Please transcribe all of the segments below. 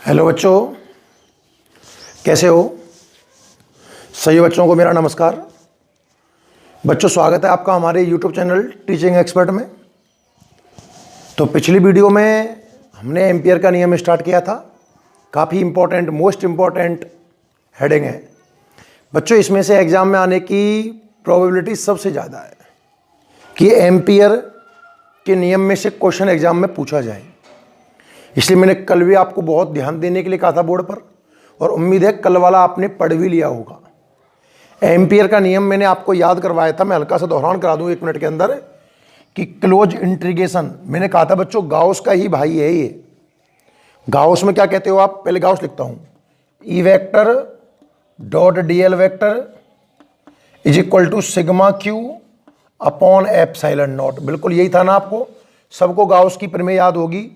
Hello बच्चों, कैसे हो? सभी बच्चों को मेरा नमस्कार। बच्चों, स्वागत है आपका हमारे यूट्यूब चैनल टीचिंग एक्सपर्ट में। तो पिछली वीडियो में हमने एम्पियर का नियम स्टार्ट किया था। काफ़ी इम्पोर्टेंट, मोस्ट इम्पोर्टेंट हेडिंग है बच्चों। इसमें से एग्ज़ाम में आने की प्रोबेबिलिटी सबसे ज़्यादा है कि एम्पियर के नियम में से क्वेश्चन एग्ज़ाम में पूछा जाए। इसलिए मैंने कल भी आपको बहुत ध्यान देने के लिए कहा था बोर्ड पर, और उम्मीद है कल वाला आपने पढ़ भी लिया होगा। एम्पियर का नियम मैंने आपको याद करवाया था, मैं हल्का सा दोहरान करा दूं 1 मिनट के अंदर, कि क्लोज इंटीग्रेशन। मैंने कहा था बच्चों, गाउस का ही भाई है ये। गाउस में क्या कहते हो आप? पहले गाउस लिखता हूं, E vector dot D L vector is equal to sigma Q upon epsilon naught. बिल्कुल यही था ना, आपको सबको गाउस की प्रमेय याद होगी।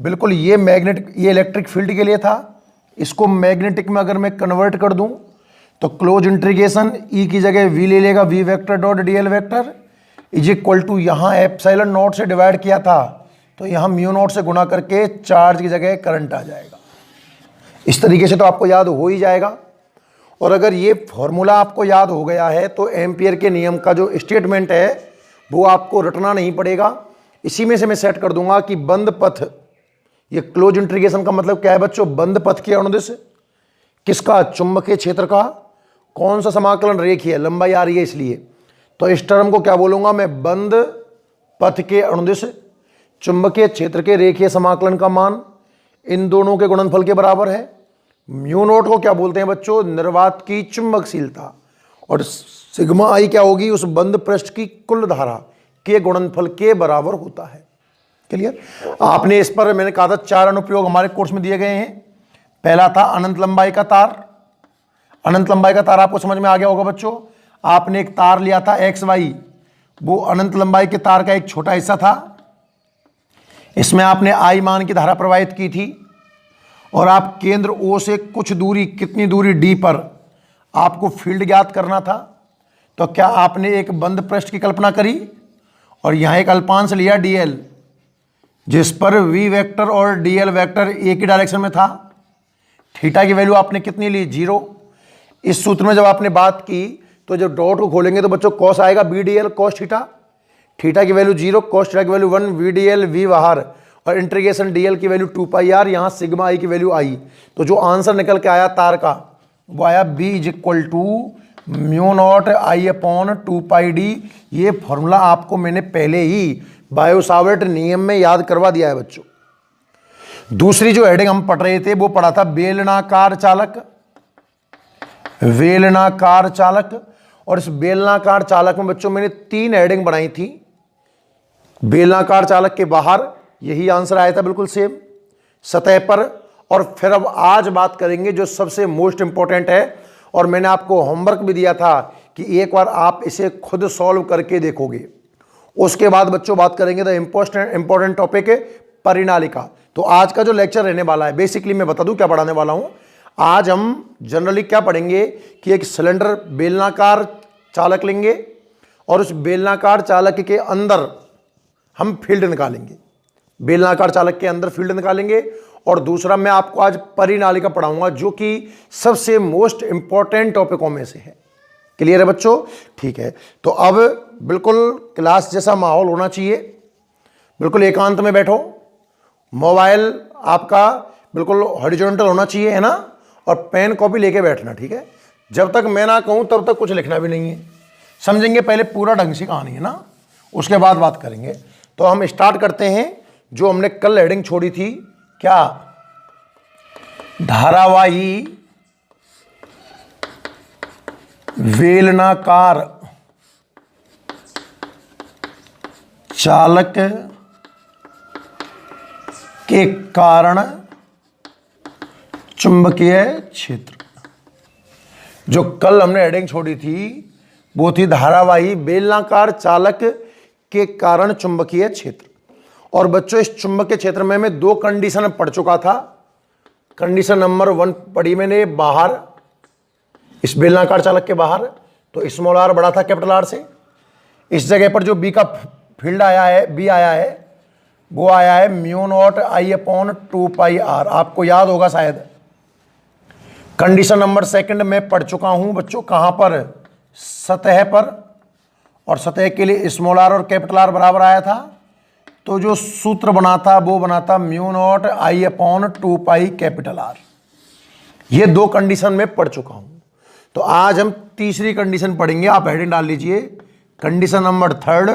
बिल्कुल ये मैग्नेटिक, ये इलेक्ट्रिक फील्ड के लिए था। इसको मैग्नेटिक में अगर मैं कन्वर्ट कर दूं तो क्लोज इंटीग्रेशन ई की जगह वी ले लेगा, V vector dot D L vector is equal to, यहाँ एप्सिलॉन नॉट से डिवाइड किया था तो यहाँ म्यू नॉट से गुणा करके चार्ज की जगह करंट आ जाएगा। इस तरीके से तो आपको याद हो ही जाएगा। और अगर ये फॉर्मूला आपको याद हो गया है तो एम्पियर के नियम का जो स्टेटमेंट है वो आपको रटना नहीं पड़ेगा। इसी में से मैं सेट कर दूंगा कि बंद पथ, ये क्लोज इंटीग्रेशन का मतलब क्या है बच्चों? बंद पथ के अनुदिश किसका? चुंबकीय क्षेत्र का। कौन सा समाकलन? रेखीय, लंबाई आ रही है इसलिए। तो इस टर्म को क्या बोलूंगा मैं? बंद पथ के अनुदिश चुंबकीय क्षेत्र के रेखीय समाकलन का मान इन दोनों के गुणनफल के बराबर है। म्यू नोट को क्या बोलते हैं बच्चों? निर्वात की चुंबकशीलता। और सिग्मा आई क्या होगी? उस बंद पृष्ठ की कुल धारा के गुणनफल के बराबर होता है। क्लियर? आपने इस पर, मैंने कहा था 4 अनुप्रयोग हमारे कोर्स में दिए गए हैं। पहला था अनंत लंबाई का तार। अनंत लंबाई का तार आपको समझ में आ गया होगा बच्चों। आपने एक तार लिया था एक्स वाई, वो अनंत लंबाई के तार का एक छोटा हिस्सा था। इसमें आपने आई मान की धारा प्रवाहित की थी और आप केंद्र ओ से कुछ दूरी, कितनी दूरी डी पर आपको फील्ड ज्ञात करना था। तो क्या आपने एक बंद पृष्ठ की कल्पना करी और यहां एक अल्पांश लिया डीएल, जिस पर वी वेक्टर और डीएल वेक्टर एक ही डायरेक्शन में था। थीटा की वैल्यू आपने कितनी ली? 0। इस सूत्र में जब आपने बात की तो जब डॉट को खोलेंगे तो बच्चों कॉस आएगा, B D L cos theta. Theta की वैल्यू 0, कॉस थीटा की value 1, V D L V बाहर, और इंटीग्रेशन डी एल की वैल्यू 2 पाई आर, यहाँ सिग्मा आई की वैल्यू आई। तो जो आंसर निकल के आया तार का वो आया B is equal to mu naught I upon 2 pi D. ये फॉर्मूला आपको मैंने पहले ही बायो सावर्ट नियम में याद करवा दिया है बच्चों। दूसरी जो हेडिंग हम पढ़ रहे थे वो पढ़ा था बेलनाकार चालक। बेलनाकार चालक, और इस बेलनाकार चालक में बच्चों मैंने 3 हेडिंग बनाई थी। बेलनाकार चालक के बाहर यही आंसर आया था, बिल्कुल सेम सतह पर। और फिर अब आज बात करेंगे जो सबसे मोस्ट इंपॉर्टेंट है, और मैंने आपको होमवर्क भी दिया था कि एक बार आप इसे खुद सॉल्व करके देखोगे। उसके बाद बच्चों बात करेंगे द इंपॉर्टेंट टॉपिक है परिनालिका। तो आज का जो लेक्चर रहने वाला है, बेसिकली मैं बता दूं क्या पढ़ाने वाला हूं। आज हम जनरली क्या पढ़ेंगे कि एक सिलेंडर बेलनाकार चालक लेंगे और उस बेलनाकार चालक के अंदर हम फील्ड निकालेंगे। बेलनाकार चालक के अंदर फील्ड निकालेंगे। और दूसरा मैं आपको आज परिनालिका पढ़ाऊंगा, जो कि सबसे मोस्ट इंपॉर्टेंट टॉपिकों में से है। क्लियर है बच्चों? ठीक है, तो अब बिल्कुल क्लास जैसा माहौल होना चाहिए। बिल्कुल एकांत में बैठो, मोबाइल आपका बिल्कुल हॉरिजॉन्टल होना चाहिए, है ना, और पेन कॉपी लेके बैठना, ठीक है। जब तक मैं ना कहूं तब तक कुछ लिखना भी नहीं है। समझेंगे पहले पूरा ढंग से कहानी, है ना, उसके बाद बात करेंगे। तो हम स्टार्ट करते हैं जो हमने कल हेडिंग छोड़ी थी। क्या? धारावाही बेलनाकार चालक के कारण चुंबकीय क्षेत्र। जो कल हमने हेडिंग छोड़ी थी वो थी धारावाही बेलनाकार चालक के कारण चुंबकीय क्षेत्र। और बच्चों इस चुंबकीय क्षेत्र में मैं 2 कंडीशन पढ़ चुका था। कंडीशन नंबर 1 पढ़ी मैंने बाहर, इस बेलनाकार चालक के बाहर, तो स्मॉल आर बड़ा था कैपिटल आर से। इस जगह पर जो बी का फील्ड आया है, बी आया है, वो आया है mu naught I upon 2 pi R. आपको याद होगा शायद, कंडीशन नंबर सेकंड में पढ़ चुका हूं बच्चों। कहां पर? सतह पर, और सतह के लिए स्मॉल आर और कैपिटल आर बराबर आया था। तो जो सूत्र बना था वो बना था mu naught I upon 2 pi capital are. ये दो कंडीशन में पढ़ चुका हूं। तो आज हम तीसरी कंडीशन पढ़ेंगे। आप हेडिंग डाल लीजिए, कंडीशन नंबर थर्ड।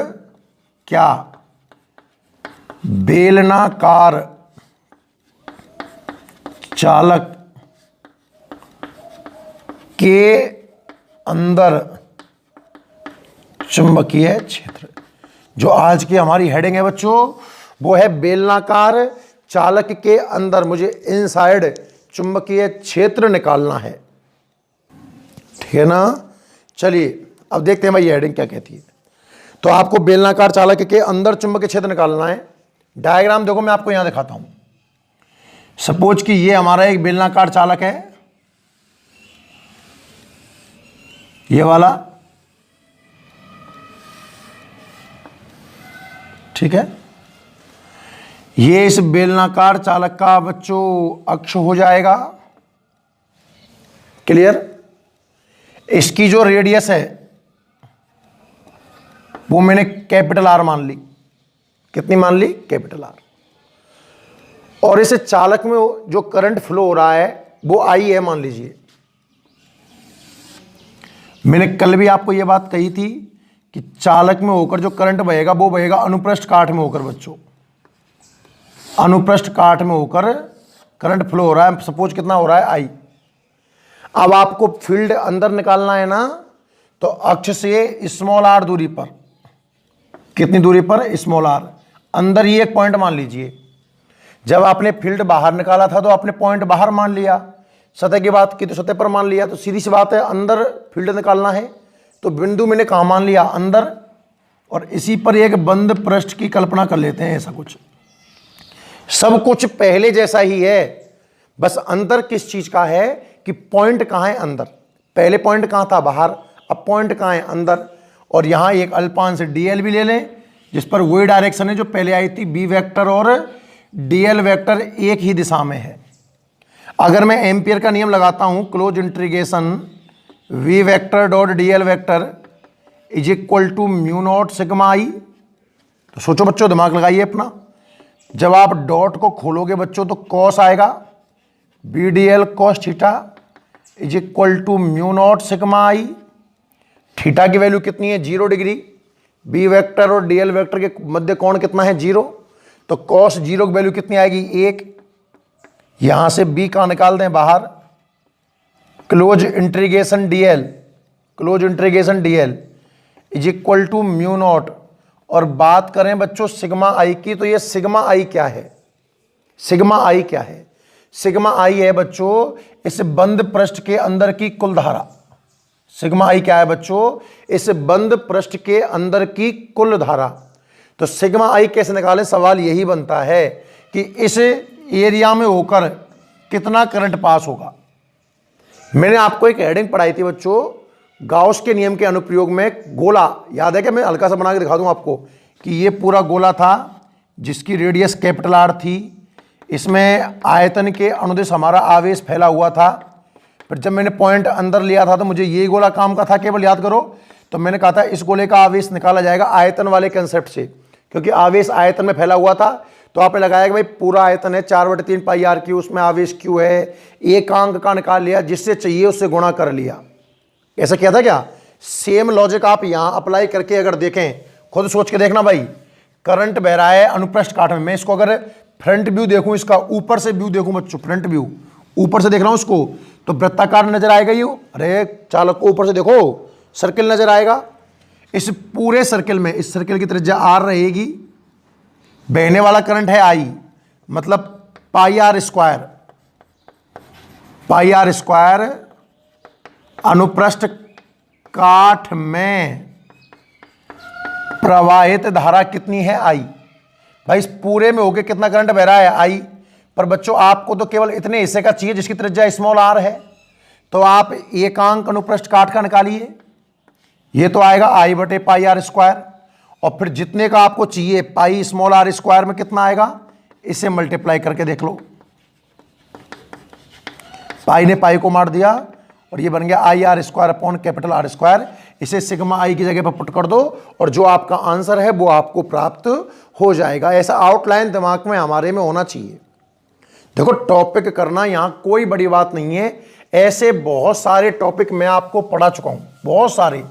क्या? बेलनाकार चालक के अंदर चुंबकीय क्षेत्र। जो आज की हमारी हेडिंग है बच्चों, वो है बेलनाकार चालक के अंदर मुझे इनसाइड चुंबकीय क्षेत्र निकालना है। ठीक है ना? चलिए अब देखते हैं भाई ये हेडिंग क्या कहती है। तो आपको बेलनाकार चालक के अंदर चुंबकीय क्षेत्र निकालना है। डायग्राम देखो, मैं आपको यहां दिखाता हूं। सपोज कि ये हमारा एक बेलनाकार चालक है, ये वाला, ठीक है। ये इस बेलनाकार चालक का बच्चों अक्ष हो जाएगा। क्लियर? इसकी जो रेडियस है वो मैंने कैपिटल आर मान ली। कितनी मान ली? Capital R. और इस चालक में जो करंट फ्लो हो रहा है वो आई है, मान लीजिए। मैंने कल भी आपको यह बात कही थी कि चालक में होकर जो करंट बहेगा वो बहेगा अनुप्रस्थ काट में होकर। बच्चों, अनुप्रस्थ काट में होकर करंट फ्लो हो रहा है। सपोज कितना हो रहा है? आई। अब आपको फील्ड अंदर निकालना है ना, तो अक्ष से स्मॉल आर दूरी पर, कितनी दूरी पर? Small R. अंदर ही एक पॉइंट मान लीजिए। जब आपने फील्ड बाहर निकाला था तो आपने पॉइंट बाहर मान लिया, सतह की बात की तो सतह पर मान लिया। तो सीधी सी बात है, अंदर फील्ड निकालना है तो बिंदु मैंने कहाँ मान लिया? अंदर। और इसी पर एक बंद पृष्ठ की कल्पना कर लेते हैं। ऐसा कुछ, सब कुछ पहले जैसा ही है, बस अंतर किस चीज का है कि पॉइंट कहाँ है? अंदर। पहले पॉइंट कहाँ था? बाहर। अब पॉइंट कहाँ है? अंदर। और यहां एक अल्पांश डीएल भी ले लें, जिस पर वही डायरेक्शन है जो पहले आई थी। बी वेक्टर और डीएल वेक्टर एक ही दिशा में है। अगर मैं एम्पियर का नियम लगाता हूं, close integration V vector dot DL vector is equal to mu naught sigma I. तो सोचो बच्चों, दिमाग लगाइए अपना। जब आप डॉट को खोलोगे बच्चों तो कॉस आएगा, B D L cos theta is equal to mu naught sigma I. Theta की वैल्यू कितनी है? 0 डिग्री। बी वेक्टर और डीएल वेक्टर के मध्य कोण कितना है? 0। तो कॉस 0 की वैल्यू कितनी आएगी? 1। यहां से बी का निकाल दें बाहर। Close integration D L, close integration D L is equal to mu naught. और बात करें बच्चों सिग्मा आई की, तो ये सिग्मा आई क्या है? सिग्मा आई क्या है? सिग्मा आई है बच्चों इस बंद पृष्ठ के अंदर की कुल धारा। सिग्मा आई क्या है बच्चों? इस बंद पृष्ठ के अंदर की कुल धारा। तो सिग्मा आई कैसे निकालें? सवाल यही बनता है कि इस एरिया में होकर कितना करंट पास होगा। मैंने आपको एक हेडिंग पढ़ाई थी बच्चों, गाउस के नियम के अनुप्रयोग में। गोला याद है क्या? मैं हल्का सा बना के दिखा दूं आपको कि ये पूरा गोला था जिसकी रेडियस कैपिटल आर थी। इसमें आयतन के अनुदिश हमारा आवेश फैला हुआ था। फिर जब मैंने पॉइंट अंदर लिया था तो मुझे ये गोला काम का था, केवल याद करो। तो मैंने कहा था इस गोले का आवेश निकाला जाएगा आयतन वाले कंसेप्ट से, क्योंकि आवेश आयतन में फैला हुआ था। तो आपने लगाया कि भाई पूरा आयतन है 4/3 पाई आर क्यू, उसमें आवेश क्यू है, एक अंक का निकाल लिया, जिससे चाहिए उससे गुणा कर लिया। ऐसा किया था क्या? सेम लॉजिक आप यहां अप्लाई करके अगर देखें, खुद सोच के देखना भाई। करंट बह रहा है अनुप्रस्थ काट में। मैं इसको अगर फ्रंट व्यू देखूं, इसका ऊपर से व्यू देखूं बच्चों, फ्रंट व्यू ऊपर से देख रहा हूं इसको, तो वृत्ताकार नजर आएगा। ये अरे चालक को ऊपर से देखो, सर्किल नजर आएगा। इस पूरे सर्किल में इस सर्किल की त्रिज्या आर रहेगी, बहने वाला करंट है आई, मतलब pi R square. Pi R square अनुप्रस्थ काट में प्रवाहित धारा कितनी है? आई। भाई इस पूरे में होके कितना करंट बह रहा है? आई। पर बच्चों आपको तो केवल इतने हिस्से का चाहिए जिसकी त्रिज्या स्मॉल आर है। तो आप एकांक अनुप्रस्थ काट का निकालिए, ये तो आएगा आई बटे पाई आर स्क्वायर। और फिर जितने का आपको चाहिए पाई स्मॉल आर स्क्वायर में कितना आएगा, इसे मल्टीप्लाई करके देख लो। पाई ने पाई को मार दिया और ये बन गया I R square upon capital R square. इसे सिग्मा आई की जगह पर पुट कर दो और जो आपका आंसर है वो आपको प्राप्त हो जाएगा। ऐसा आउटलाइन दिमाग में हमारे में होना चाहिए। देखो टॉपिक करना यहां कोई बड़ी बात नहीं है, ऐसे बहुत सारे टॉपिक मैं आपको पढ़ा चुका हूं, बहुत सारे,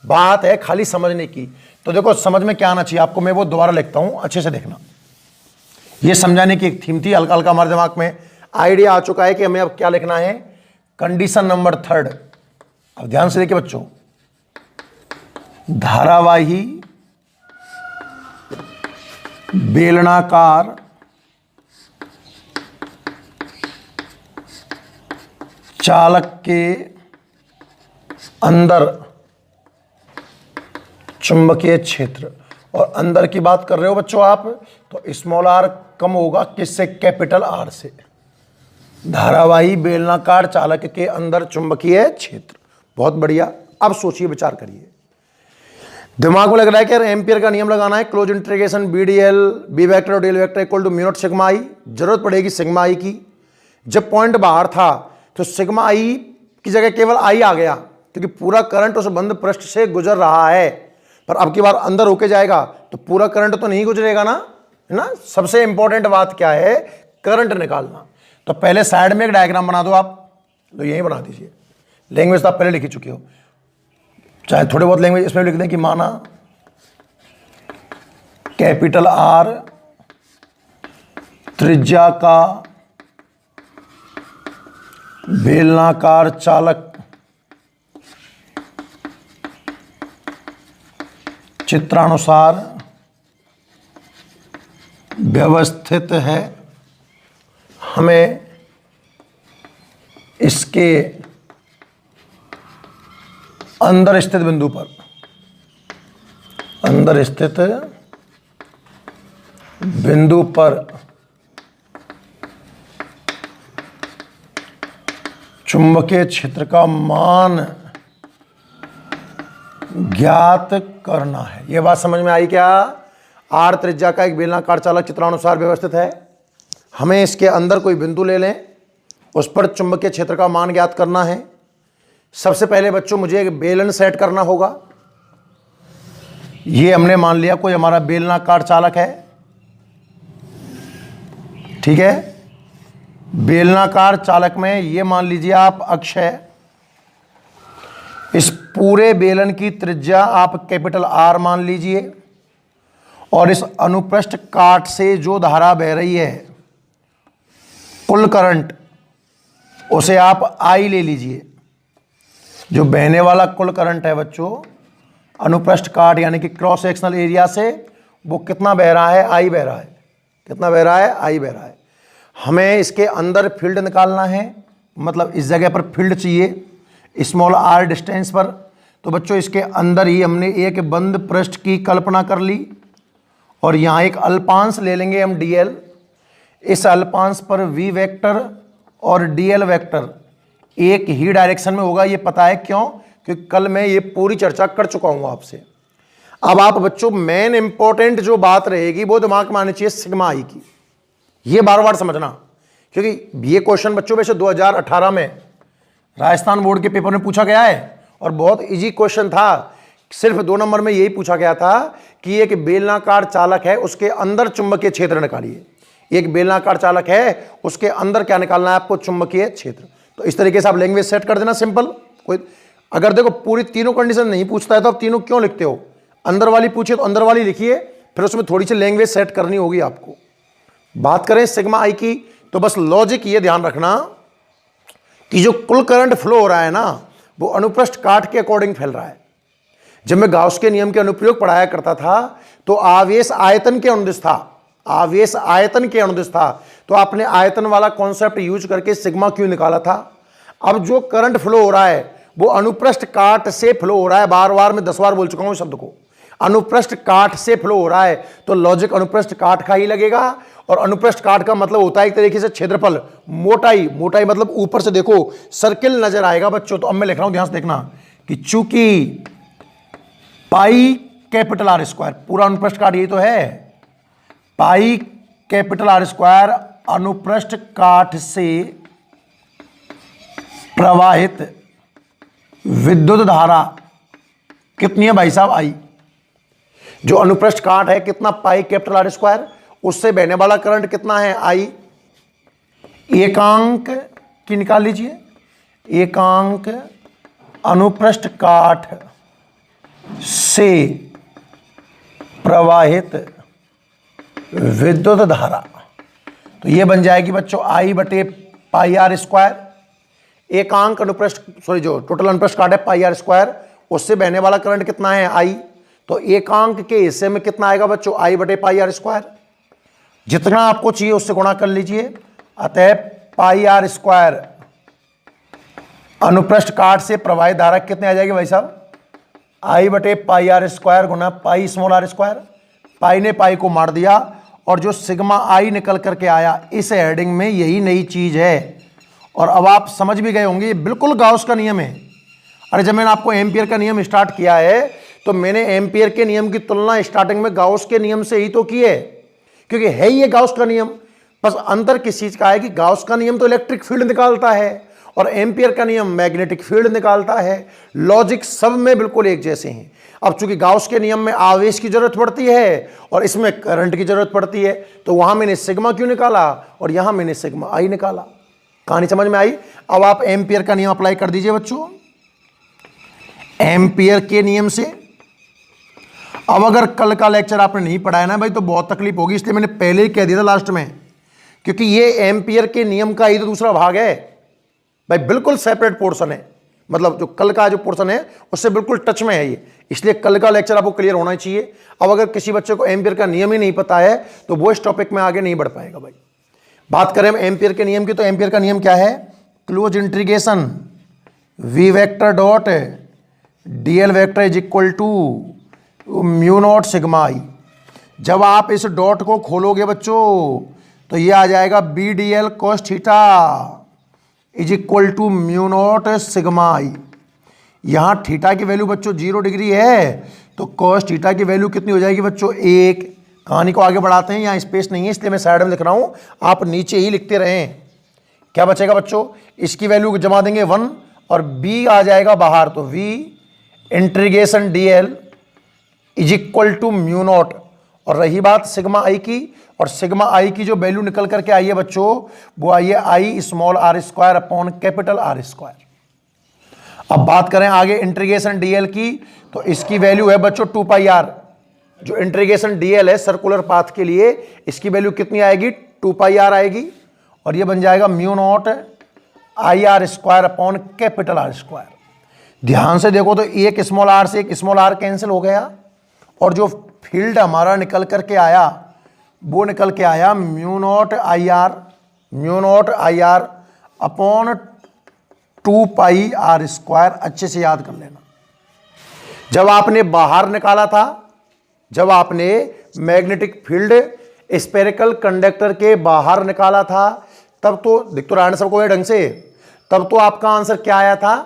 बात है खाली समझने की। तो देखो समझ में क्या आना चाहिए आपको, मैं वो दोबारा लिखता हूं, अच्छे से देखना। ये समझाने की एक थीम थी, हल्का हल्का हमारे दिमाग में आइडिया आ चुका है कि हमें अब क्या लिखना है। कंडीशन नंबर 3, अब ध्यान से देखिए बच्चों, धारावाही बेलनाकार चालक के अंदर चुंबकीय क्षेत्र, और अंदर की बात कर रहे हो बच्चों आप, तो स्मॉल आर कम होगा किससे, कैपिटल आर से। धारावाही बेलनाकार चालक के अंदर चुंबकीय क्षेत्र, बहुत बढ़िया। अब सोचिए, विचार करिए, दिमाग में लग रहा है कि यार एम्पियर का नियम लगाना है, close integration B D L B vector और D L vector equal to mu naught sigma I. जरूरत पड़ेगी सिग्मा आई की। जब पॉइंट बाहर था तो सिग्मा आई की जगह केवल आई आ गया, क्योंकि पूरा करंट उस बंद पृष्ठ से गुजर रहा है। पर अब की बार अंदर होके जाएगा तो पूरा करंट तो नहीं गुजरेगा ना, है ना। सबसे इंपॉर्टेंट बात क्या है, करंट निकालना। तो पहले साइड में एक डायग्राम बना दो आप, तो यही बना दीजिए। लैंग्वेज तो आप पहले लिख ही चुके हो, चाहे थोड़े बहुत लैंग्वेज इसमें लिख दें कि माना कैपिटल आर त्रिज्या का बेलनाकार चालक चित्रानुसार व्यवस्थित है। हमें इसके अंदर स्थित बिंदु पर, अंदर स्थित बिंदु पर चुंबकीय क्षेत्र का मान ज्ञात करना है। यह बात समझ में आई क्या? आर त्रिज्या का एक बेलनाकार चालक चित्रानुसार व्यवस्थित है, हमें इसके अंदर कोई बिंदु ले लें, उस पर चुंबकीय क्षेत्र का मान ज्ञात करना है। सबसे पहले बच्चों मुझे एक बेलन सेट करना होगा। ये हमने मान लिया कोई हमारा बेलनाकार चालक है, ठीक है। बेलनाकार चालक में ये मान लीजिए आप अक्ष है, इस पूरे बेलन की त्रिज्या आप कैपिटल आर मान लीजिए, और इस अनुप्रस्थ काट से जो धारा बह रही है, कुल करंट, उसे आप आई ले लीजिए। जो बहने वाला कुल करंट है बच्चों अनुप्रस्थ काट यानी कि क्रॉस सेक्शनल एरिया से, वो कितना बह रहा है, आई बह रहा है। कितना बह रहा है, आई बह रहा है। हमें इसके अंदर फील्ड निकालना है, मतलब इस जगह पर फील्ड चाहिए स्मॉल आर डिस्टेंस पर। तो बच्चों इसके अंदर ही हमने एक बंद पृष्ठ की कल्पना कर ली, और यहाँ एक अल्पांश ले लेंगे हम डी एल। इस अल्पांश पर वी वेक्टर और डी एल वेक्टर एक ही डायरेक्शन में होगा। ये पता है क्यों? क्योंकि कल मैं ये पूरी चर्चा कर चुका हूँ आपसे। अब आप बच्चों मेन इंपॉर्टेंट जो बात रहेगी वो दिमाग में आनी चाहिए सिग्मा आई की। ये बार बार समझना, क्योंकि ये क्वेश्चन बच्चों वैसे 2018 में राजस्थान बोर्ड के पेपर में पूछा गया है, और बहुत इजी क्वेश्चन था। सिर्फ 2 नंबर में यही पूछा गया था कि एक बेलनाकार चालक है, उसके अंदर चुंबकीय क्षेत्र निकालिए। एक बेलनाकार चालक है, उसके अंदर क्या निकालना है आपको, चुंबकीय क्षेत्र। तो इस तरीके से आप लैंग्वेज सेट कर देना सिंपल। कोई अगर देखो पूरी तीनों कंडीशन नहीं पूछता है तो आप तीनों क्यों लिखते हो? अंदर वाली पूछिए तो अंदर वाली लिखिए, फिर उसमें थोड़ी सी लैंग्वेज सेट करनी होगी आपको। बात करें सिग्मा आई की, तो बस लॉजिक ये ध्यान रखना कि जो कुल करंट फ्लो हो रहा है ना, वो अनुप्रस्थ काट के अकॉर्डिंग फैल रहा है। जब मैं गाउस के नियम के अनुप्रयोग पढ़ाया करता था तो आवेश आयतन के अनुदिश था, आवेश आयतन के अनुदिश था। तो आपने आयतन वाला कॉन्सेप्ट यूज करके सिग्मा क्यू निकाला था। अब जो करंट फ्लो हो रहा है वो अनुप्रस्थ काट से फ्लो हो रहा है। बार बार मैं 10 बार बोल चुका हूं शब्द को, अनुप्रस्थ काट से फ्लो हो रहा है, तो लॉजिक अनुप्रस्थ काट का ही लगेगा। और अनुप्रस्थ काट का मतलब होता है एक तरीके से क्षेत्रफल, मोटाई। मोटाई मतलब ऊपर से देखो सर्किल नजर आएगा बच्चों। तो अब मैं लिख रहा हूं, ध्यान से देखना कि चूंकि पाई कैपिटल आर स्क्वायर, पूरा अनुप्रस्थ काट यही तो है, पाई कैपिटल आर स्क्वायर अनुप्रस्थ काट से प्रवाहित विद्युत धारा कितनी है भाई साहब, आई। जो अनुप्रस्थ काट है कितना, पाई कैपिटल आर स्क्वायर, उससे बहने वाला करंट कितना है, आई। एकांक की निकाल लीजिए, एकांक अनुप्रस्थ काट से प्रवाहित विद्युत धारा, तो ये बन जाएगी बच्चों आई बटे पाई आर स्क्वायर। एकांक अनुप्रस्थ, सॉरी जो टोटल अनुप्रस्थ काट है पाई आर स्क्वायर, उससे बहने वाला करंट कितना है, आई। तो एकांक के हिस्से में कितना आएगा बच्चों, आई बटे पाई आर स्क्वायर। जितना आपको चाहिए उससे गुणा कर लीजिए, अतः पाई आर स्क्वायर अनुप्रस्थ काट से प्रवाहित धारा कितने आ जाएगी भाई साहब, आई बटे पाई आर स्क्वायर गुना pi small R square. Pi ने पाई को मार दिया और जो सिग्मा आई निकल करके आया, इस हेडिंग में यही नई चीज है। और अब आप समझ भी गए होंगे, ये बिल्कुल गाउस का नियम है। अरे जब मैंने आपको एम्पियर का नियम स्टार्ट किया है तो मैंने एम्पियर के नियम की तुलना स्टार्टिंग में गाउस के नियम से ही तो की है, क्योंकि है ही ये गाउस का नियम। बस अंतर किस चीज का है कि गाउस का नियम तो इलेक्ट्रिक फील्ड निकालता है और एम्पियर का नियम मैग्नेटिक फील्ड निकालता है। लॉजिक सब में बिल्कुल एक जैसे हैं। अब चूंकि गाउस के नियम में आवेश की जरूरत पड़ती है और इसमें करंट की जरूरत पड़ती है, तो वहां मैंने सिग्मा क्यों निकाला और यहां मैंने सिग्मा आई निकाला। कहानी समझ में आई। अब आप एम्पियर का नियम अप्लाई कर दीजिए बच्चों। एम्पियर के नियम से, अब अगर कल का लेक्चर आपने नहीं पढ़ा है ना भाई तो बहुत तकलीफ होगी, इसलिए मैंने पहले ही कह दिया था लास्ट में, क्योंकि ये एम्पियर के नियम का ही तो दूसरा भाग है भाई, बिल्कुल सेपरेट पोर्शन है। मतलब जो कल का जो पोर्शन है उससे बिल्कुल टच में है ये, इसलिए कल का लेक्चर आपको क्लियर होना चाहिए। अब अगर किसी बच्चे को एम्पियर का नियम ही नहीं पता है तो वो इस टॉपिक में आगे नहीं बढ़ पाएगा भाई। बात करें हम एम्पियर के नियम की, तो एम्पियर का नियम क्या है, close integration V vector dot DL vector is equal to mu naught sigma I. जब आप इस डॉट को खोलोगे बच्चों तो ये आ जाएगा B D L cos theta is equal to mu naught sigma I. यहाँ थीटा की वैल्यू बच्चों 0 डिग्री है तो कॉस थीटा की वैल्यू कितनी हो जाएगी बच्चों, 1। कहानी को आगे बढ़ाते हैं, यहाँ स्पेस नहीं है इसलिए मैं साइड में लिख रहा हूँ, आप नीचे ही लिखते रहें। क्या बचेगा बच्चों, इसकी वैल्यू जमा देंगे 1 और b आ जाएगा बाहर, तो v integration dl is equal to mu naught. और रही बात सिग्मा आई की, और सिग्मा आई की जो वैल्यू निकल करके आई है बच्चों वो आई है I small R square upon capital R square. अब बात करें आगे इंटीग्रेशन dl की, तो इसकी वैल्यू है बच्चों 2 पाई आर। जो इंटीग्रेशन dl है सर्कुलर पाथ के लिए, इसकी वैल्यू कितनी आएगी, 2 पाई आर आएगी, और ये बन जाएगा mu naught I are square upon capital R square. ध्यान से देखो तो एक स्मॉल आर से एक स्मॉल आर कैंसिल हो गया, और जो फील्ड हमारा निकल करके आया वो निकल के आया mu naught I R upon 2 pi R square. अच्छे से याद कर लेना, जब आपने बाहर निकाला था, जब आपने मैग्नेटिक फील्ड स्पेरिकल कंडक्टर के बाहर निकाला था, तब तो दिख तो रहा सबको ढंग से, तब तो आपका आंसर क्या आया था,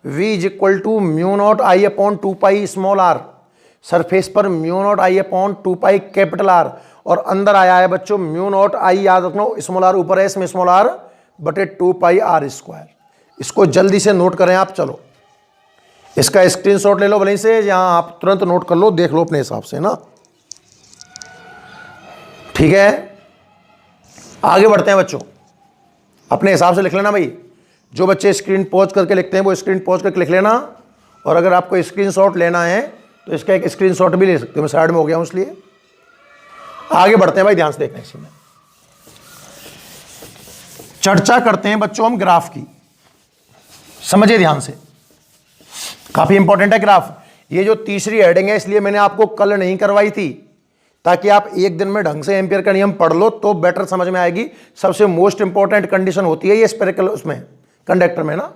v is equal to mu naught I upon 2 pi small R. Surface पर mu naught I upon 2 pi capital R, और अंदर आया है बच्चों म्यू नॉट आई, याद रखना स्मॉल आर ऊपर है इसमें स्मॉल आर बटे 2 पाई आर स्क्वायर। इसको जल्दी से नोट करें आप। चलो इसका स्क्रीनशॉट ले लो भले से, यहां आप तुरंत नोट कर लो, देख लो अपने हिसाब से ना, ठीक है। आगे बढ़ते हैं बच्चों, अपने हिसाब से लिख लेना भाई। जो बच्चे स्क्रीन पॉज करके लिखते हैं वो स्क्रीन पॉज करके लिख लेना, और अगर आपको स्क्रीनशॉट लेना है तो इसका एक स्क्रीनशॉट भी ले सकते हो। मैं साइड में हो गया हूं इसलिए। आगे बढ़ते हैं भाई, ध्यान से देखना इसी में। चर्चा करते हैं बच्चों हम ग्राफ की, समझिए ध्यान से, काफी इंपॉर्टेंट है ग्राफ। ये जो तीसरी हेडिंग है इसलिए मैंने आपको कल नहीं करवाई थी, ताकि आप एक दिन में ढंग से एम्पियर का नियम पढ़ लो तो बेटर समझ में आएगी। सबसे मोस्ट इंपॉर्टेंट कंडीशन होती है ये स्पेरिकल उसमें कंडक्टर में ना,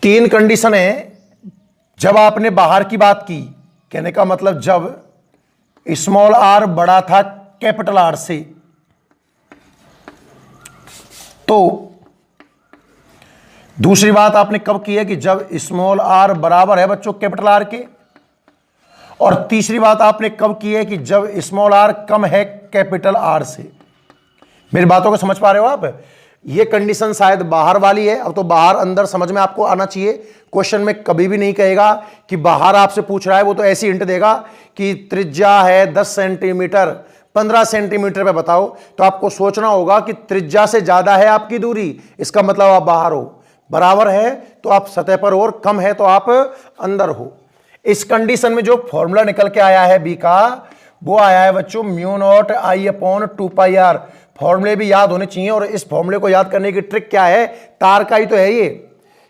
3 कंडीशन है। जब आपने बाहर की बात की, कहने का मतलब जब स्मॉल आर बड़ा था कैपिटल आर से, तो दूसरी बात आपने कब की है कि जब स्मॉल आर बराबर है बच्चों कैपिटल आर के, और तीसरी बात आपने कब की है कि जब स्मॉल आर कम है कैपिटल आर से। मेरी बातों को समझ पा रहे हो आप? ये कंडीशन शायद बाहर वाली है, अब तो बाहर अंदर समझ में आपको आना चाहिए। क्वेश्चन में कभी भी नहीं कहेगा कि बाहर आपसे पूछ रहा है, वो तो ऐसी हिंट देगा कि त्रिज्या है 10 सेंटीमीटर, 15 सेंटीमीटर पे बताओ, तो आपको सोचना होगा कि त्रिज्या से ज्यादा है आपकी दूरी, इसका मतलब आप बाहर हो, बराबर है तो आप सतह पर हो, और कम है तो आप अंदर हो। इस कंडीशन में जो फॉर्मूला निकल के आया है बी का, वो आया है बच्चों mu naught I upon 2 pi R. फॉर्मूले भी याद होने चाहिए, और इस फॉर्मूले को याद करने की ट्रिक क्या है, तार का ही तो है ये।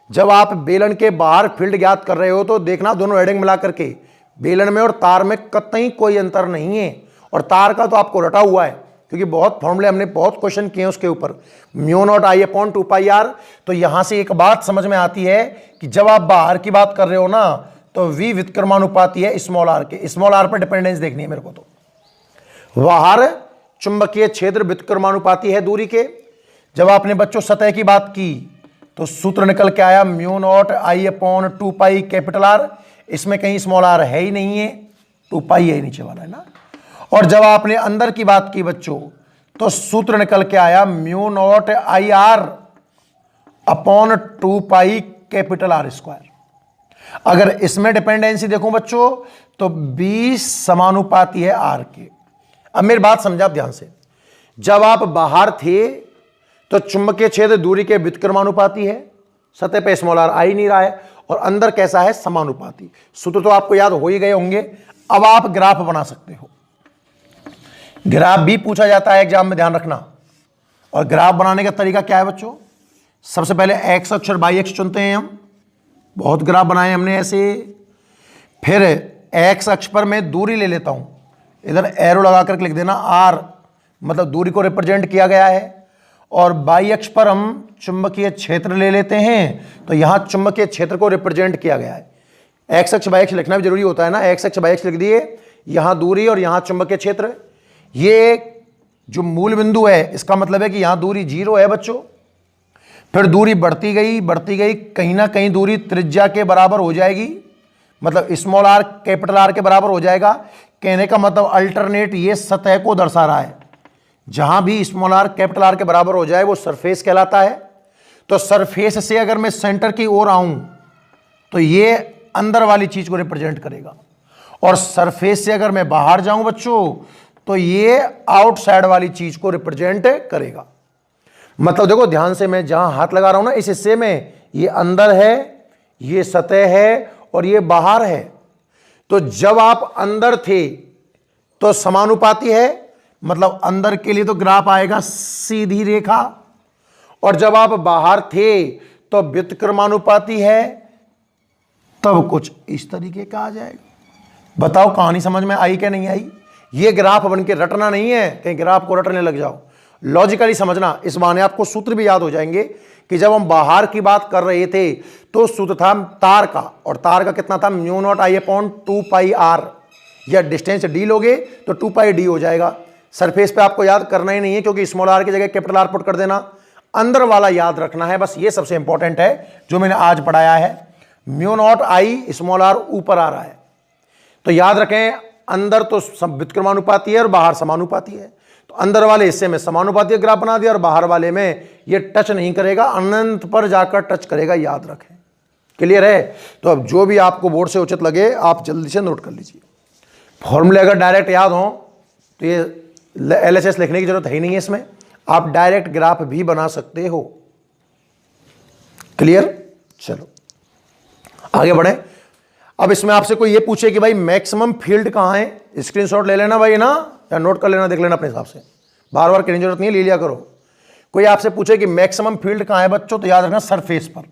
जब आप बेलन के बाहर फील्ड ज्ञात कर रहे हो तो देखना दोनों हेडिंग मिला करके, बेलन में और तार में कतई कोई अंतर नहीं है, और तार का तो आपको रटा हुआ है, क्योंकि बहुत फॉर्मूले हमने बहुत क्वेश्चन किए उसके ऊपर। Mu naught I upon 2 pi R. तो यहां से एक बात समझ में आती है कि जब आप बाहर की बात कर रहे हो ना, तो वी व्युत्क्रमानुपाती है स्मॉल आर के। स्मॉल आर पर डिपेंडेंस देखनी है मेरे को। तो बाहर चुंबकीय क्षेत्र व्युत्क्रमानुपाती है दूरी के। जब आपने बच्चों सतह की बात की तो सूत्र निकल के आया mu naught I upon 2 pi capital are. इसमें कहीं स्मॉल आर है ही नहीं है, 2 पाई है नीचे वाला, है ना। और जब आपने अंदर की बात की बच्चों, तो सूत्र निकल के आया mu naught I R upon 2 pi capital R square. अगर इसमें डिपेंडेंसी देखो बच्चों, तो 20 समानुपाती है आर के। अब मेरी बात समझा आप ध्यान से। जब आप बाहर थे तो चुंबकीय क्षेत्र दूरी के व्युत्क्रमानुपाती है, सतह पे स्मॉल आर आ ही नहीं रहा है, और अंदर कैसा है, समानुपाती। सूत्र तो आपको याद हो ही गए होंगे। अब आप ग्राफ बना सकते हो। ग्राफ भी पूछा जाता है एग्जाम में, ध्यान रखना। और ग्राफ बनाने का तरीका क्या है बच्चों, सबसे पहले एक्स अक्ष और वाई अक्ष चुनते हैं हम। बहुत ग्राफ बनाए हमने ऐसे। फिर एक्स अक्ष पर मैं दूरी ले लेता हूं, इधर एरो लगा कर लिख देना आर, मतलब दूरी को रिप्रेजेंट किया गया है। और वाई अक्ष पर हम चुंबकीय क्षेत्र ले लेते हैं, तो यहां चुंबकीय क्षेत्र को रिप्रेजेंट किया गया है। एक्स अक्ष वाई अक्ष लिखना भी जरूरी होता है ना। एक्स अक्ष वाई अक्ष लिख दिए, यहां दूरी और यहां चुंबकीय क्षेत्र। ये जो मूल बिंदु है, इसका मतलब है कि यहां दूरी 0 है बच्चों। फिर दूरी बढ़ती गई, कहीं ना कहीं दूरी त्रिज्या के बराबर हो जाएगी, मतलब स्मॉल आर कैपिटल आर के बराबर हो जाएगा। कहने का मतलब अल्टरनेट ये सतह को दर्शा रहा है। जहां भी स्मॉल आर कैपिटल आर के बराबर हो जाए वो सरफेस कहलाता है। तो सरफेस से अगर मैं सेंटर की ओर आऊं तो ये अंदर वाली चीज को रिप्रेजेंट करेगा, और सरफेस से अगर मैं बाहर जाऊं बच्चों तो ये आउटसाइड वाली चीज को रिप्रेजेंट करेगा। मतलब देखो ध्यान से, मैं जहां हाथ लगा रहा हूं ना, इस हिस्से में ये अंदर है, ये सतह है, और ये बाहर है। तो जब आप अंदर थे तो समानुपाती है, मतलब अंदर के लिए तो ग्राफ आएगा सीधी रेखा, और जब आप बाहर थे तो व्युत्क्रमानुपाती है, तब कुछ इस तरीके का आ जाएगा। बताओ कहानी समझ में आई क्या नहीं आई? ये ग्राफ बन के रटना नहीं है, कहीं ग्राफ को रटने लग जाओ, लॉजिकली समझना। इस बहाने आपको सूत्र भी याद हो जाएंगे कि जब हम बाहर की बात कर रहे थे तो सूत्र था तार का, और तार का कितना था, mu naught I upon 2 pi R, या डिस्टेंस डी लोगे तो 2 पाई डी हो जाएगा। सरफेस पे आपको याद करना ही नहीं है, क्योंकि स्मॉल आर की जगह कैपिटल आर पुट कर देना। अंदर वाला याद रखना है, बस ये सबसे इंपॉर्टेंट है जो मैंने आज पढ़ाया है। Mu naught I small R ऊपर आ रहा है, तो याद रखें अंदर तो व्युत्क्रमानुपाती है और बाहर समानुपाती है। तो अंदर वाले हिस्से में समानुपाती ग्राफ बना दिया, और बाहर वाले में ये टच नहीं करेगा, अनंत पर जाकर टच करेगा, याद रखें। क्लियर है? तो अब जो भी आपको बोर्ड से उचित लगे आप जल्दी से नोट कर लीजिए। फॉर्मूले अगर डायरेक्ट याद हो तो ये LHS लिखने की जरूरत है ही नहीं है, इसमें आप डायरेक्ट ग्राफ भी बना सकते हो। क्लियर? चलो आगे बढ़े। अब इसमें आपसे कोई ये पूछे कि भाई मैक्सिमम फील्ड कहां है, स्क्रीनशॉट ले लेना भाई ना, या नोट कर लेना, देख लेना अपने हिसाब से, बार बार करने की जरूरत नहीं है, ले लिया करो। कोई आपसे पूछे कि मैक्सिमम फील्ड कहां है बच्चों, तो याद रखना सरफेस पर,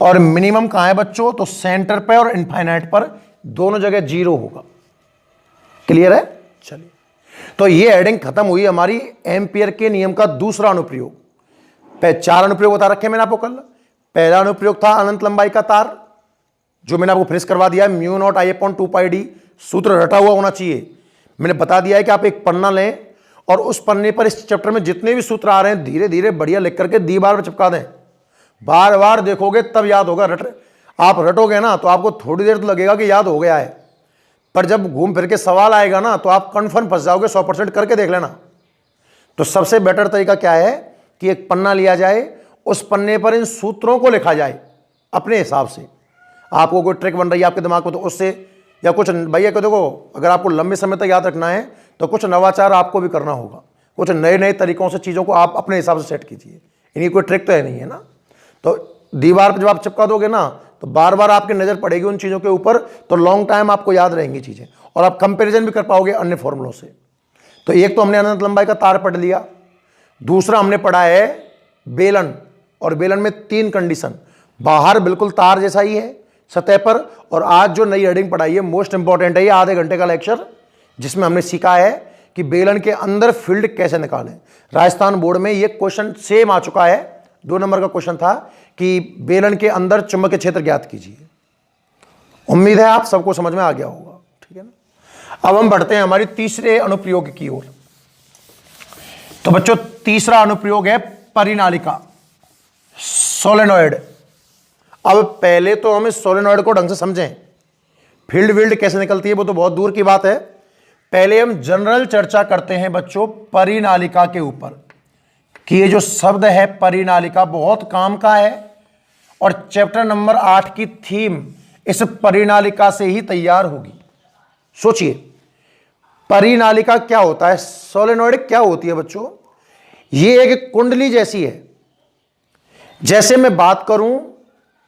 और मिनिमम कहां है बच्चों, तो सेंटर पर और इनफाइनाइट पर, दोनों जगह 0 होगा। क्लियर है? चलिए, तो ये हेडिंग खत्म हुई हमारी एम्पियर के नियम का दूसरा अनुप्रयोग। 4 अनुप्रयोग बता रखे मैंने आपको कल। पहला अनुप्रयोग था अनंत लंबाई का तार, जो मैंने आपको फिनिश करवा दिया है, mu naught I upon 2 pi D. सूत्र रटा हुआ होना चाहिए। मैंने बता दिया है कि आप एक पन्ना लें और उस पन्ने पर इस चैप्टर में जितने भी सूत्र आ रहे हैं धीरे धीरे बढ़िया लिख करके दीवार पर चिपका दें। बार बार देखोगे तब याद होगा। आप रटोगे ना तो आपको थोड़ी देर तो लगेगा कि याद हो गया है, पर जब घूम फिर के सवाल आएगा ना तो आप कन्फर्म फंस जाओगे। 100% करके देख लेना। तो सबसे बेटर तरीका क्या है कि एक पन्ना लिया जाए, उस पन्ने पर इन सूत्रों को लिखा जाए अपने हिसाब से। आपको कोई ट्रिक बन रही है आपके दिमाग में तो उससे, या कुछ भैया को देखो, अगर आपको लंबे समय तक याद रखना है तो कुछ नवाचार आपको भी करना होगा। कुछ नए नए तरीकों से चीज़ों को आप अपने हिसाब से सेट कीजिए। इनकी कोई ट्रिक तो है नहीं है ना। तो दीवार पर जब आप चिपका दोगे ना तो बार बार आपकी नज़र पड़ेगी उन चीज़ों के ऊपर, तो लॉन्ग टाइम आपको याद रहेंगी चीज़ें, और आप कंपेरिजन भी कर पाओगे अन्य फॉर्मूलों से। तो एक तो हमने अनंत लंबाई का तार पढ़ लिया। दूसरा हमने पढ़ा है बेलन, और बेलन में 3 कंडीशन। बाहर बिल्कुल तार जैसा ही है सतह पर। और आज जो नई हेडिंग पढ़ाई है मोस्ट इंपॉर्टेंट है, ये आधे घंटे का लेक्चर, जिसमें हमने सीखा है कि बेलन के अंदर फील्ड कैसे निकालें। राजस्थान बोर्ड में ये क्वेश्चन सेम आ चुका है। 2 नंबर का क्वेश्चन था कि बेलन के अंदर चुंबकीय क्षेत्र ज्ञात कीजिए। उम्मीद है आप सबको समझ में आ गया होगा, ठीक है ना। अब हम बढ़ते हैं हमारी तीसरे अनुप्रयोग की ओर। तो बच्चों तीसरा अनुप्रयोग है परिनालिका, सोलेनॉइड। अब पहले तो हम इस सोलेनॉइड को ढंग से समझें। फील्ड वील्ड कैसे निकलती है वो तो बहुत दूर की बात है। पहले हम जनरल चर्चा करते हैं बच्चों परिनालिका के ऊपर, कि ये जो शब्द है परिनालिका बहुत काम का है, और चैप्टर नंबर 8 की थीम इस परिनालिका से ही तैयार होगी। सोचिए परिनालिका क्या होता है, सोलेनॉइड क्या होती है बच्चों। ये एक कुंडली जैसी है। जैसे मैं बात करूं,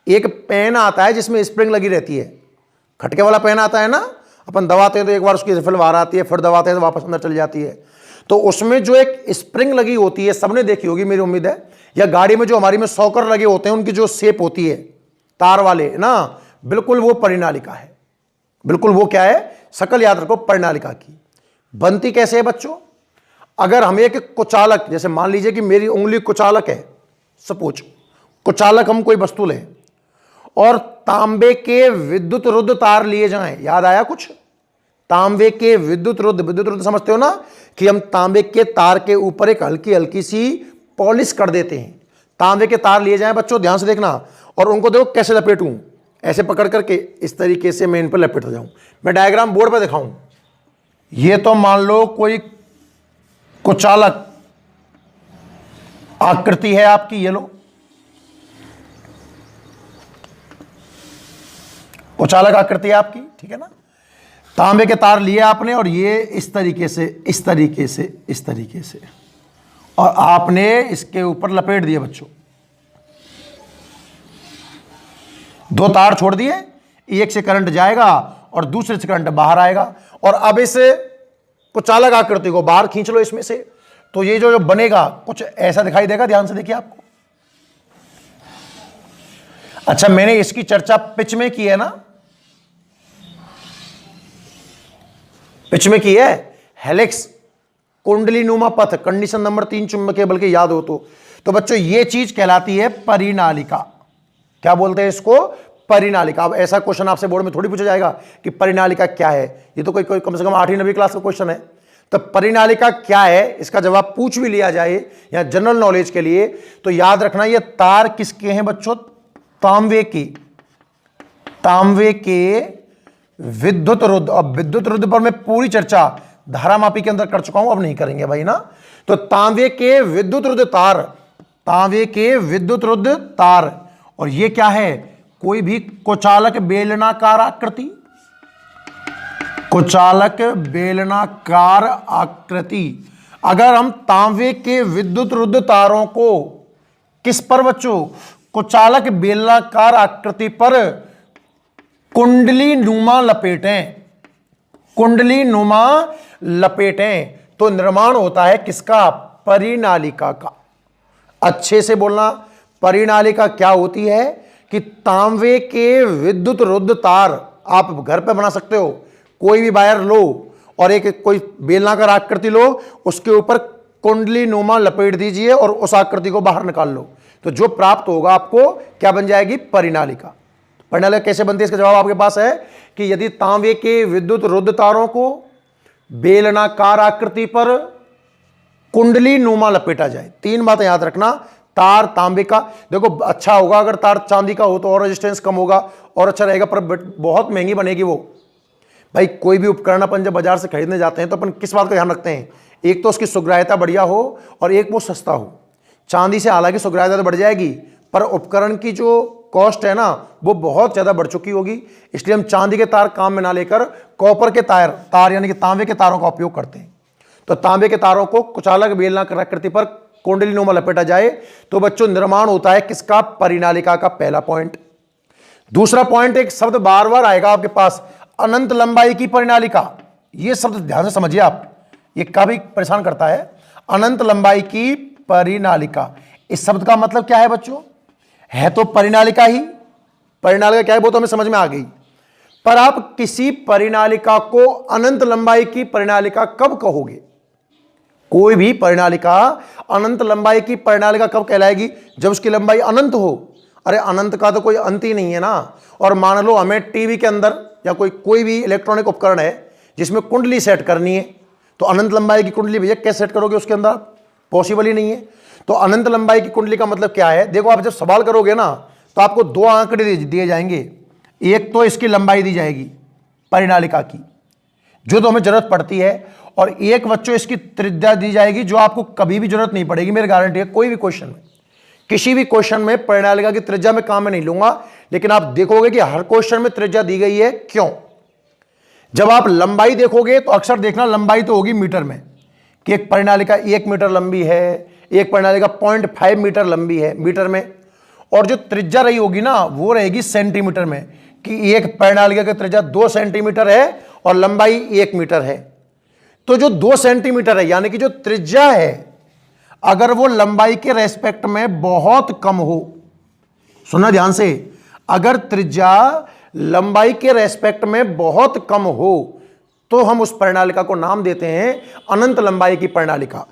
एक पेन आता है जिसमें स्प्रिंग लगी रहती है, खटके वाला पेन आता है ना, अपन दबाते हैं तो एक बार उसकी रिफिल बाहर आती है, फिर दबाते हैं तो वापस अंदर चली जाती है। तो उसमें जो एक स्प्रिंग लगी होती है, सबने देखी होगी मेरी उम्मीद है, या गाड़ी में जो हमारी में सॉकर लगे होते हैं उनकी जो शेप होती है तार वाले ना, बिल्कुल वो परिनालिका है। बिल्कुल वो क्या है, शकल याद रखो परिनालिका की। बनती कैसे है बच्चों, अगर हम एक कुचालक, जैसे मान लीजिए कि मेरी उंगली कुचालक है, सपोज कुचालक हम कोई वस्तु लें, और तांबे के विद्युत रुद्ध तार लिए जाएं। याद आया कुछ, तांबे के विद्युत रुद्ध समझते हो ना, कि हम तांबे के तार के ऊपर एक हल्की हल्की सी पॉलिश कर देते हैं। तांबे के तार लिए जाएं बच्चों, ध्यान से देखना, और उनको देखो कैसे लपेटूं, ऐसे पकड़ करके इस तरीके से मैं इन पर लपेट जाऊं। मैं डायग्राम बोर्ड पर दिखाऊं। ये तो मान लो कोई कुचालक आकृति है आपकी, ये लो कुचालक आकृति है आपकी, ठीक है ना। तांबे के तार लिए आपने, और ये इस तरीके से इस तरीके से इस तरीके से, और आपने इसके ऊपर लपेट दिए बच्चों। 2 तार छोड़ दिए, एक से करंट जाएगा और दूसरे से करंट बाहर आएगा। और अब इस कुचालक आकृति को बाहर खींच लो इसमें से, तो ये जो बनेगा कुछ ऐसा दिखाई देगा। ध्यान से देखिए आपको। अच्छा, मैंने इसकी चर्चा पिच में की है ना, पिच में की है। हेलिक्स, कुंडली नुमा पथ, कंडीशन नंबर 3 चुंबकीय बल के याद हो तो बच्चों ये चीज कहलाती है परिनालिका। क्या बोलते हैं इसको, परिनालिका। अब ऐसा क्वेश्चन आपसे बोर्ड में थोड़ी पूछा जाएगा कि परिनालिका क्या है, ये तो कोई कम से कम 8वीं 9वीं क्लास का क्वेश्चन है। तो परिनालिका क्या है, इसका जवाब पूछ भी लिया जाए या जनरल नॉलेज के लिए, तो याद रखना ये तार किसके हैं बच्चों, तांबे के, तांबे के विद्युत रुद्ध। अब विद्युत रुद्ध पर मैं पूरी चर्चा धारामापी के अंदर कर चुका हूं, अब नहीं करेंगे भाई ना। तो तांबे के विद्युत रुद्ध तार, तांबे के विद्युत रुद्ध तार, और ये क्या है, कोई भी कुचालक बेलनाकार आकृति, कुचालक बेलनाकार आकृति। अगर हम तांबे के विद्युत रुद्ध तारों को किस पर बच्चों, कुचालक बेलनाकार आकृति पर कुंडली नुमा लपेटें, कुंडली नुमा लपेटें, तो निर्माण होता है किसका, परिनालिका का। अच्छे से बोलना, परिनालिका क्या होती है कि तांबे के विद्युत रुद्ध तार, आप घर पे बना सकते हो, कोई भी वायर लो और एक कोई बेलनाकार आकृति लो, उसके ऊपर कुंडली नुमा लपेट दीजिए और उस आकृति को बाहर निकाल लो, तो जो प्राप्त होगा आपको क्या बन जाएगी, परिनालिका। परिनालिका कैसे बनती है, इसका जवाब आपके पास है कि यदि तांबे के विद्युत रुद्ध तारों को बेलनाकार आकृति पर कुंडली नुमा लपेटा जाए। 3 बातें याद रखना, तार तांबे का, देखो अच्छा होगा अगर तार चांदी का हो तो और रेजिस्टेंस कम होगा और अच्छा रहेगा, पर बहुत महंगी बनेगी वो। भाई कोई भी उपकरण अपन जब बाजार से खरीदने जाते हैं तो अपन किस बात का ध्यान रखते हैं, एक तो उसकी सुग्राह्यता बढ़िया हो और एक वो सस्ता हो। चांदी से हालांकि सुग्राह्यता तो बढ़ जाएगी, पर उपकरण की जो कॉस्ट है ना वो बहुत ज़्यादा बढ़ चुकी होगी, इसलिए हम चांदी के तार काम में ना लेकर कॉपर के तार यानी कि तांबे के तारों का उपयोग करते हैं। तो तांबे के तारों को कुचालक बेलनाकृति पर कुंडलीनुमा लपेटा जाए तो बच्चों निर्माण होता है किसका, परिनालिका का। पहला पॉइंट। दूसरा पॉइंट, एक शब्द बार बार आएगा आपके पास, अनंत लंबाई की परिनालिका। यह शब्द ध्यान से समझिए आप, ये काफी परेशान करता है। अनंत लंबाई की परिनालिका, इस शब्द का मतलब क्या है बच्चों, है तो परिनालिका ही। परिनालिका क्या है वो तो हमें समझ में आ गई, पर आप किसी परिनालिका को अनंत लंबाई की परिनालिका कब कहोगे? कोई भी परिनालिका अनंत लंबाई की परिनालिका कब कहलाएगी? जब उसकी लंबाई अनंत हो। अरे अनंत का तो कोई अंत ही नहीं है ना। और मान लो हमें टीवी के अंदर या कोई भी इलेक्ट्रॉनिक उपकरण है जिसमें कुंडली सेट करनी है, तो अनंत लंबाई की कुंडली भैया कैसे सेट करोगे उसके अंदर? पॉसिबल ही नहीं है। तो अनंत लंबाई की कुंडली का मतलब क्या है? देखो आप जब सवाल करोगे ना तो आपको दो आंकड़े दिए जाएंगे। एक तो इसकी लंबाई दी जाएगी परिनालिका की, जो तो हमें जरूरत पड़ती है, और एक बच्चों इसकी त्रिज्या दी जाएगी जो आपको कभी भी जरूरत नहीं पड़ेगी। मेरी गारंटी है कोई भी क्वेश्चन में, किसी भी क्वेश्चन में परिनालिका की त्रिज्या में काम में नहीं लूंगा, लेकिन आप देखोगे कि हर क्वेश्चन में त्रिज्या दी गई है। क्यों? जब आप लंबाई देखोगे तो अक्सर देखना लंबाई तो होगी मीटर में, कि एक परिनालिका 1 मीटर लंबी है, एक परिनालिका 0.5 मीटर लंबी है मीटर में, और जो त्रिज्या रही होगी ना वो रहेगी सेंटीमीटर में, कि एक परिनालिका की त्रिज्या 2 सेंटीमीटर है और लंबाई 1 मीटर है। तो जो 2 सेंटीमीटर है यानी कि जो त्रिज्या है, अगर वो लंबाई के रेस्पेक्ट में बहुत कम हो, सुनना ध्यान से, अगर त्रिज्या लंबाई के रेस्पेक्ट में बहुत कम हो तो हम उस परिनालिका को नाम देते हैं अनंत लंबाई की परिनालिका।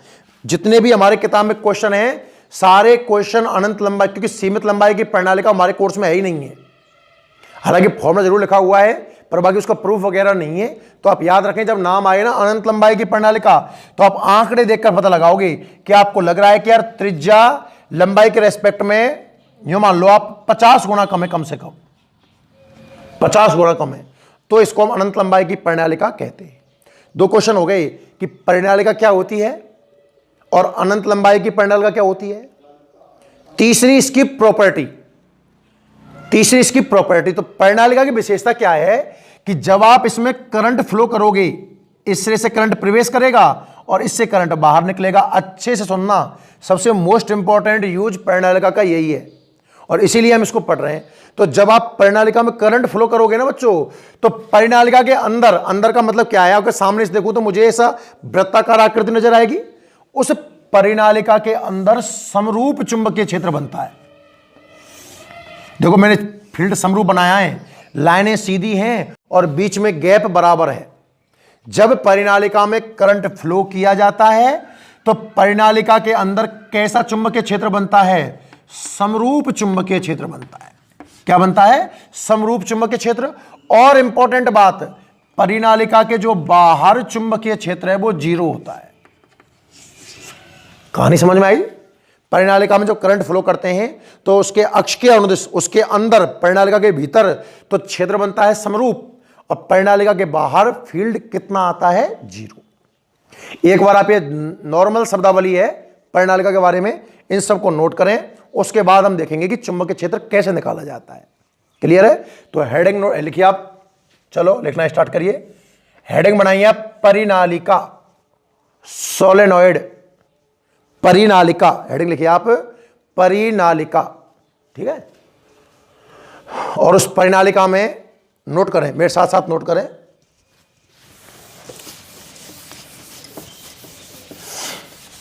जितने भी हमारे किताब में क्वेश्चन हैं सारे क्वेश्चन अनंत लंबाई, क्योंकि सीमित लंबाई की परिनालिका हमारे कोर्स में है ही नहीं है। हालांकि फॉर्मूला जरूर लिखा हुआ है पर बाकी उसका प्रूफ वगैरह नहीं है। तो आप याद रखें, जब नाम आए ना अनंत लंबाई की परिनालिका तो आप आंकड़े देखकर पता लगाओगे कि आपको लग रहा है कि यार त्रिज्या लंबाई के रेस्पेक्ट में यूं मान लो आप 50 गुना कम है, कम से कम 50 गुना कम है, तो इसको हम अनंत लंबाई की परिनालिका कहते हैं। 2 क्वेश्चन हो गए कि परिनालिका क्या होती है और अनंत लंबाई की परिनालिका क्या होती है। तीसरी इसकी प्रॉपर्टी, तो परिनालिका की विशेषता क्या है कि जब आप इसमें करंट फ्लो करोगे, इस सिरे से करंट प्रवेश करेगा और इससे करंट बाहर निकलेगा। अच्छे से सुनना, सबसे मोस्ट इंपॉर्टेंट यूज परिनालिका का यही है और इसीलिए हम इसको पढ़ रहे हैं। तो जब आप परिनालिका में करंट फ्लो करोगे ना बच्चों, तो परिनालिका के अंदर का मतलब क्या है? अगर सामने से देखूं तो मुझे ऐसा वृत्ताकार आकृति नजर आएगी। उस परिनालिका के अंदर समरूप चुंबकीय क्षेत्र बनता है। देखो मैंने फील्ड समरूप बनाया है, लाइनें सीधी हैं और बीच में गैप बराबर है। जब परिनालिका में करंट फ्लो किया जाता है तो परिनालिका के अंदर कैसा चुंबकीय क्षेत्र बनता है? समरूप चुंबकीय क्षेत्र बनता है। क्या बनता है? समरूप चुंबकीय क्षेत्र। और इंपॉर्टेंट बात, परिनालिका के जो बाहर चुंबकीय क्षेत्र है वो 0 होता है। कहानी समझ में आई? परिनालिका में जो करंट फ्लो करते हैं तो उसके अक्ष के अनुदिश, उसके अंदर परिनालिका के भीतर तो क्षेत्र बनता है समरूप, और परिनालिका के बाहर फील्ड कितना आता है? 0। एक बार आप ये नॉर्मल शब्दावली है परिनालिका के बारे में, इन सबको नोट करें, उसके बाद हम देखेंगे कि चुंबकीय क्षेत्र कैसे निकाला जाता है। क्लियर है? तो हेडिंग लिखिए आप, चलो लिखना स्टार्ट करिए। हेडिंग बनाइए आप, परिनालिका, सोलेनॉइड, परिनालिका। हेडिंग लिखिए आप, परिनालिका। ठीक है? और उस परिनालिका में नोट करें, मेरे साथ साथ नोट करें,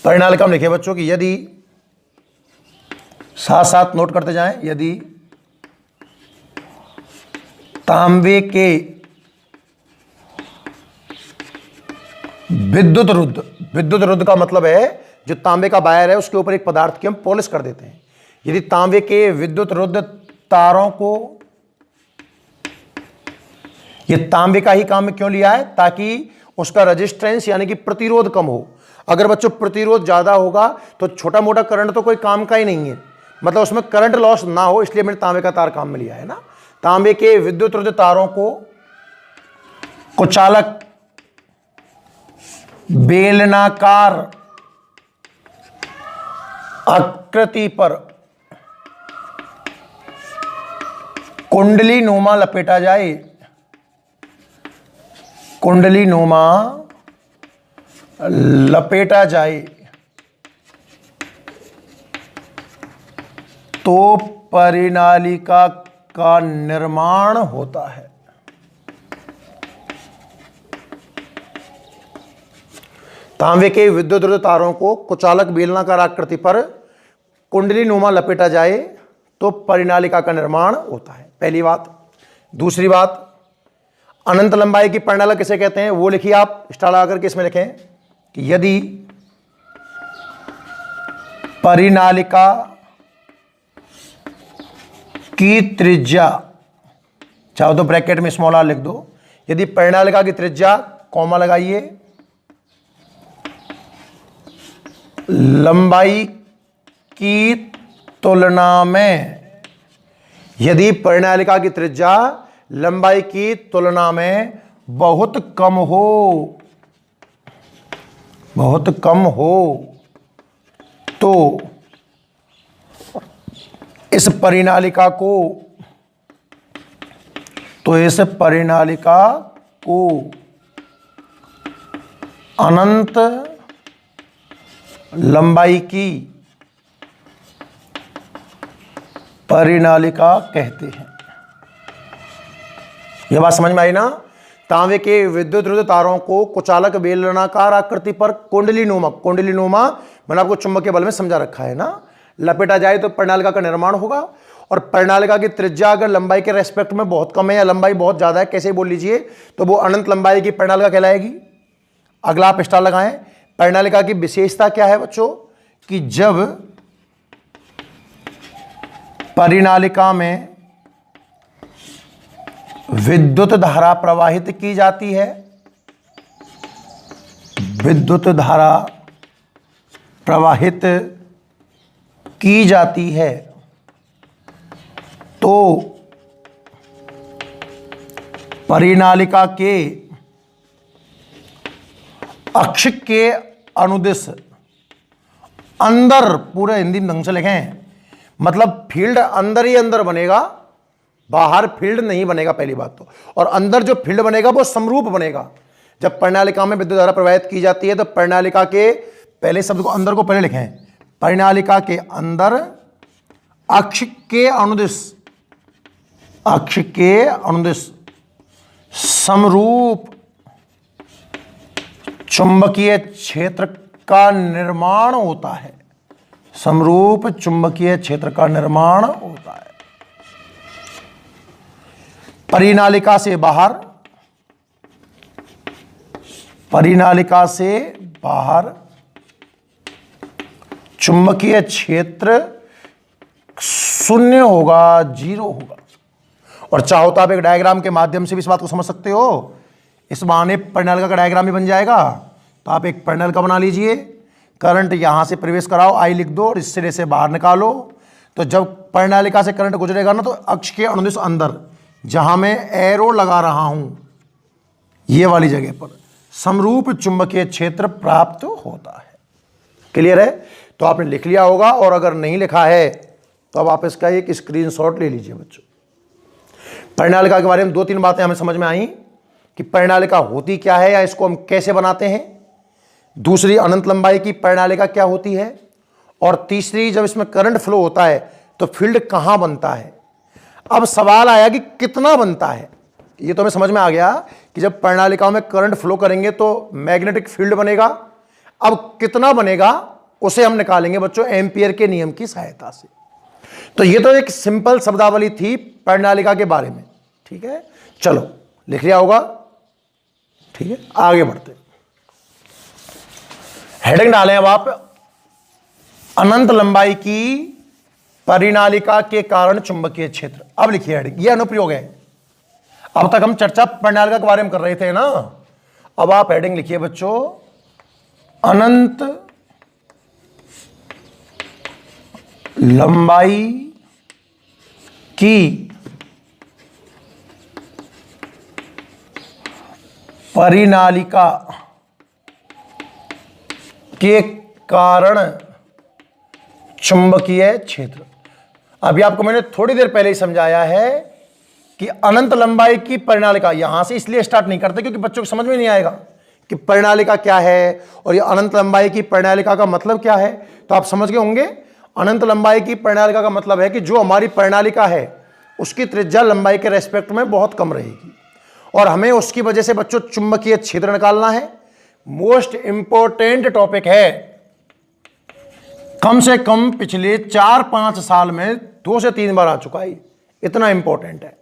परिनालिका में लिखिए बच्चों कि यदि, साथ साथ नोट करते जाएं, यदि तांबे के विद्युत रुद्ध का मतलब है जो तांबे का वायर है उसके ऊपर एक पदार्थ की हम पॉलिश कर देते हैं। यदि तांबे के विद्युत रुद्ध तारों को, ये तांबे का ही काम में क्यों लिया है? ताकि उसका रेजिस्टेंस यानी कि प्रतिरोध कम हो। अगर बच्चों प्रतिरोध ज्यादा होगा तो छोटा मोटा करंट तो कोई काम का ही नहीं है, मतलब उसमें करंट लॉस ना हो, इसलिए मैंने तांबे का तार काम में लिया है ना। तांबे के विद्युत रुद्ध तारों को कुचालक बेलनाकार आकृति पर कुंडली नुमा लपेटा जाए, कुंडली नुमा लपेटा जाए तो परिनालिका का निर्माण होता है। तांबे के विद्युत रोधी तारों को कुचालक बेलनाकार आकृति पर कुंडली नुमा लपेटा जाए तो परिनालिका का निर्माण होता है, पहली बात। दूसरी बात, अनंत लंबाई की परिनालिका किसे कहते हैं वो लिखिए आप, स्टार लगा करके इसमें लिखें कि यदि परिनालिका की त्रिज्या, चाहो तो ब्रैकेट में स्मॉल आर लिख दो, यदि परिनालिका की त्रिज्या, कॉमा लगाइए, लंबाई की तुलना में, यदि परिनालिका की त्रिज्या लंबाई की तुलना में बहुत कम हो, बहुत कम हो तो इस परिनालिका को, तो इस परिनालिका को अनंत लंबाई की परिनालिका कहते हैं। यह बात समझ में आई ना? तांबे के विद्युत रोधी तारों को कुचालक बेलनाकार आकृति पर कुंडली नुमा मैंने आपको चुंबकीय बल में समझा रखा है ना, लपेटा जाए तो परिनालिका का निर्माण होगा। और परिनालिका की त्रिज्या अगर लंबाई के रेस्पेक्ट में बहुत कम है या लंबाई बहुत ज्यादा है, कैसे बोल लीजिए, तो वो अनंत लंबाई की परिनालिका कहलाएगी। अगला आप स्टार लगाएं। परिनालिका की विशेषता क्या है बच्चों, कि जब परिनालिका में विद्युत धारा प्रवाहित की जाती है, विद्युत धारा प्रवाहित की जाती है, तो परिनालिका के अक्ष के अनुदिश अंदर, पूरे हिंदी में ढंग से लिखें, मतलब फील्ड अंदर ही अंदर बनेगा, बाहर फील्ड नहीं बनेगा पहली बात तो। और अंदर जो फील्ड बनेगा वो समरूप बनेगा। जब परिनालिका में विद्युत धारा प्रवाहित की जाती है तो परिनालिका के, पहले शब्द को अंदर को पहले लिखें, परिनालिका के अंदर अक्ष के अनुदिश, अक्ष के अनुदिश समरूप चुंबकीय क्षेत्र का निर्माण होता है, समरूप चुंबकीय क्षेत्र का निर्माण होता है। परिनालिका से बाहर, परिनालिका से बाहर चुंबकीय क्षेत्र शून्य होगा, जीरो होगा। और चाहो तो आप एक डायग्राम के माध्यम से भी इस बात को समझ सकते हो। इस बहाने परिनालिका का डायग्राम भी बन जाएगा। तो आप एक परिनालिका बना लीजिए, करंट यहां से प्रवेश कराओ, आई लिख दो, और इस सिरे से बाहर निकालो। तो जब परिनालिका से करंट गुजरेगा ना, तो अक्ष के अनुदिश अंदर, जहां मैं एरो लगा रहा हूं ये वाली जगह पर, समरूप चुंबकीय क्षेत्र प्राप्त होता है। क्लियर है? तो आपने लिख लिया होगा, और अगर नहीं लिखा है तो अब आप इसका एक स्क्रीनशॉट ले लीजिए बच्चों। परिनालिका के बारे में 2-3 बातें हमें समझ में आई कि परिनालिका होती क्या है या इसको हम कैसे बनाते हैं। दूसरी, अनंत लंबाई की परिनालिका क्या होती है। और तीसरी, जब इसमें करंट फ्लो होता है तो फील्ड कहां बनता है। अब सवाल आया कि कितना बनता है। ये तो हमें समझ में आ गया कि जब परिनालिकाओं में करंट फ्लो करेंगे तो मैग्नेटिक फील्ड बनेगा। अब कितना बनेगा उसे हम निकालेंगे बच्चों एम्पियर के नियम की सहायता से। तो ये तो एक सिंपल शब्दावली थी परिनालिका के बारे में। ठीक है, चलो लिख लिया होगा। ठीक है, आगे बढ़ते हैं। हेडिंग डालें अब आप, अनंत लंबाई की परिनालिका के कारण चुंबकीय क्षेत्र। अब लिखिए हेडिंग, ये अनुप्रयोग है। अब तक हम चर्चा परिनालिका के बारे में कर रहे थे ना। अब आप हेडिंग लिखिए बच्चों, अनंत लंबाई की परिनालिका के कारण चुंबकीय क्षेत्र। अभी आपको मैंने थोड़ी देर पहले ही समझाया है कि अनंत लंबाई की परिनालिका, यहां से इसलिए स्टार्ट नहीं करते क्योंकि बच्चों को समझ में नहीं आएगा कि परिनालिका क्या है और ये अनंत लंबाई की परिनालिका का मतलब क्या है। तो आप समझ गए होंगे, अनंत लंबाई की परिनालिका का मतलब है कि जो हमारी परिनालिका है उसकी त्रिज्या लंबाई के रेस्पेक्ट में बहुत कम रहेगी और हमें उसकी वजह से बच्चों चुंबकीय क्षेत्र निकालना है। मोस्ट इंपॉर्टेंट टॉपिक है, कम से कम पिछले 4-5 साल में 2 से 3 बार आ चुका है, इतना इंपॉर्टेंट है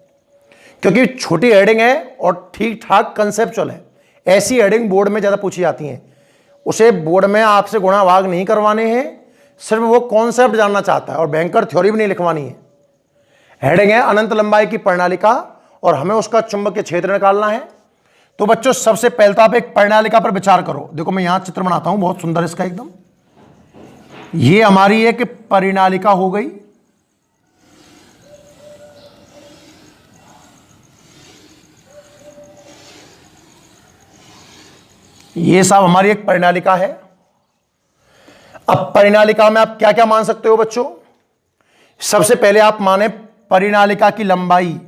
क्योंकि छोटी हेडिंग है और ठीक ठाक कंसेप्चुअल है। ऐसी हेडिंग बोर्ड में ज्यादा पूछी जाती हैं, उसे बोर्ड में आपसे गुणा भाग नहीं करवाने हैं, सिर्फ वो कॉन्सेप्ट जानना चाहता है और भयंकर थ्योरी भी नहीं लिखवानी है। हेडिंग है अनंत लंबाई की परिनालिका और हमें उसका चुंबकीय क्षेत्र निकालना है। तो बच्चों सबसे पहले तो आप एक परिनालिका पर विचार करो। देखो मैं यहां चित्र बनाता हूं बहुत सुंदर इसका एकदम। ये हमारी एक परिनालिका हो गई, ये सब हमारी एक परिनालिका है। अब परिनालिका में आप क्या क्या मान सकते हो बच्चों? सबसे पहले आप माने परिनालिका की लंबाई,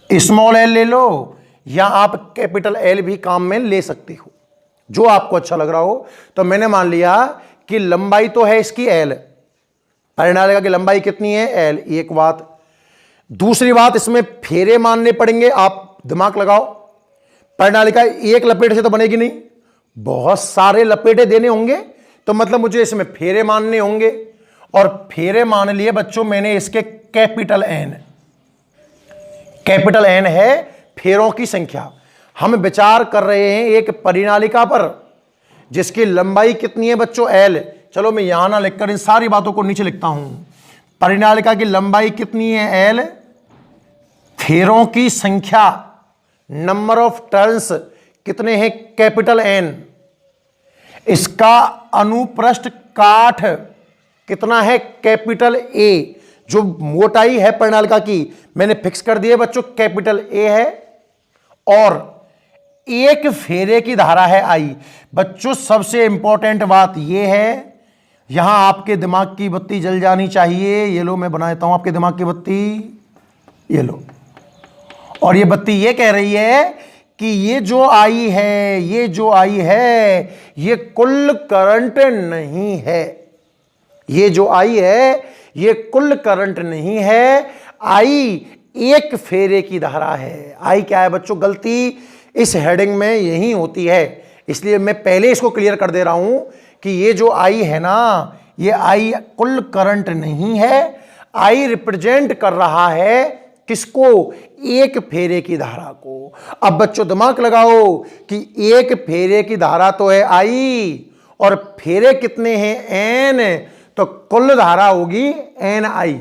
स्मॉल एल ले लो या आप कैपिटल एल भी काम में ले सकते हो, जो आपको अच्छा लग रहा हो। तो मैंने मान लिया कि लंबाई तो है इसकी एल, परिनालिका की लंबाई कितनी है? एल। एक बात। दूसरी बात, इसमें फेरे मानने पड़ेंगे, आप दिमाग लगाओ। परिनालिका एक लपेट से तो बनेगी नहीं, बहुत सारे लपेटे देने होंगे, तो मतलब मुझे इसमें फेरे मानने होंगे और फेरे मान लिए बच्चों मैंने इसके कैपिटल एन। कैपिटल एन है फेरों की संख्या। हम विचार कर रहे हैं एक परिनालिका पर जिसकी लंबाई कितनी है बच्चों? एल। चलो मैं यहां ना लिखकर इन सारी बातों को नीचे लिखता हूं। परिनालिका की लंबाई कितनी है? एल। फेरों की संख्या, नंबर ऑफ टर्न्स कितने हैं? Capital N. इसका अनुप्रस्थ काठ कितना है? Capital A. जो मोटाई है परिनालिका की मैंने फिक्स कर दी है बच्चों, कैपिटल ए है। और एक फेरे की धारा है आई। बच्चों सबसे इंपॉर्टेंट बात यह है, यहां आपके दिमाग की बत्ती जल जानी चाहिए। ये लो मैं बना देता हूं आपके दिमाग की बत्ती, ये लो। और ये बत्ती ये कह रही है कि ये जो आई है, ये जो आई है, ये कुल करंट नहीं है। ये जो आई है ये कुल करंट नहीं है, आई एक फेरे की धारा है। आई क्या है बच्चों? गलती इस हेडिंग में यही होती है, इसलिए मैं पहले इसको क्लियर कर दे रहा हूं कि ये जो आई है ना, ये आई कुल करंट नहीं है। आई रिप्रेजेंट कर रहा है किसको? एक फेरे की धारा को। अब बच्चों दिमाग लगाओ कि एक फेरे की धारा तो है आई और फेरे कितने हैं? एन। तो कुल धारा होगी एन आई।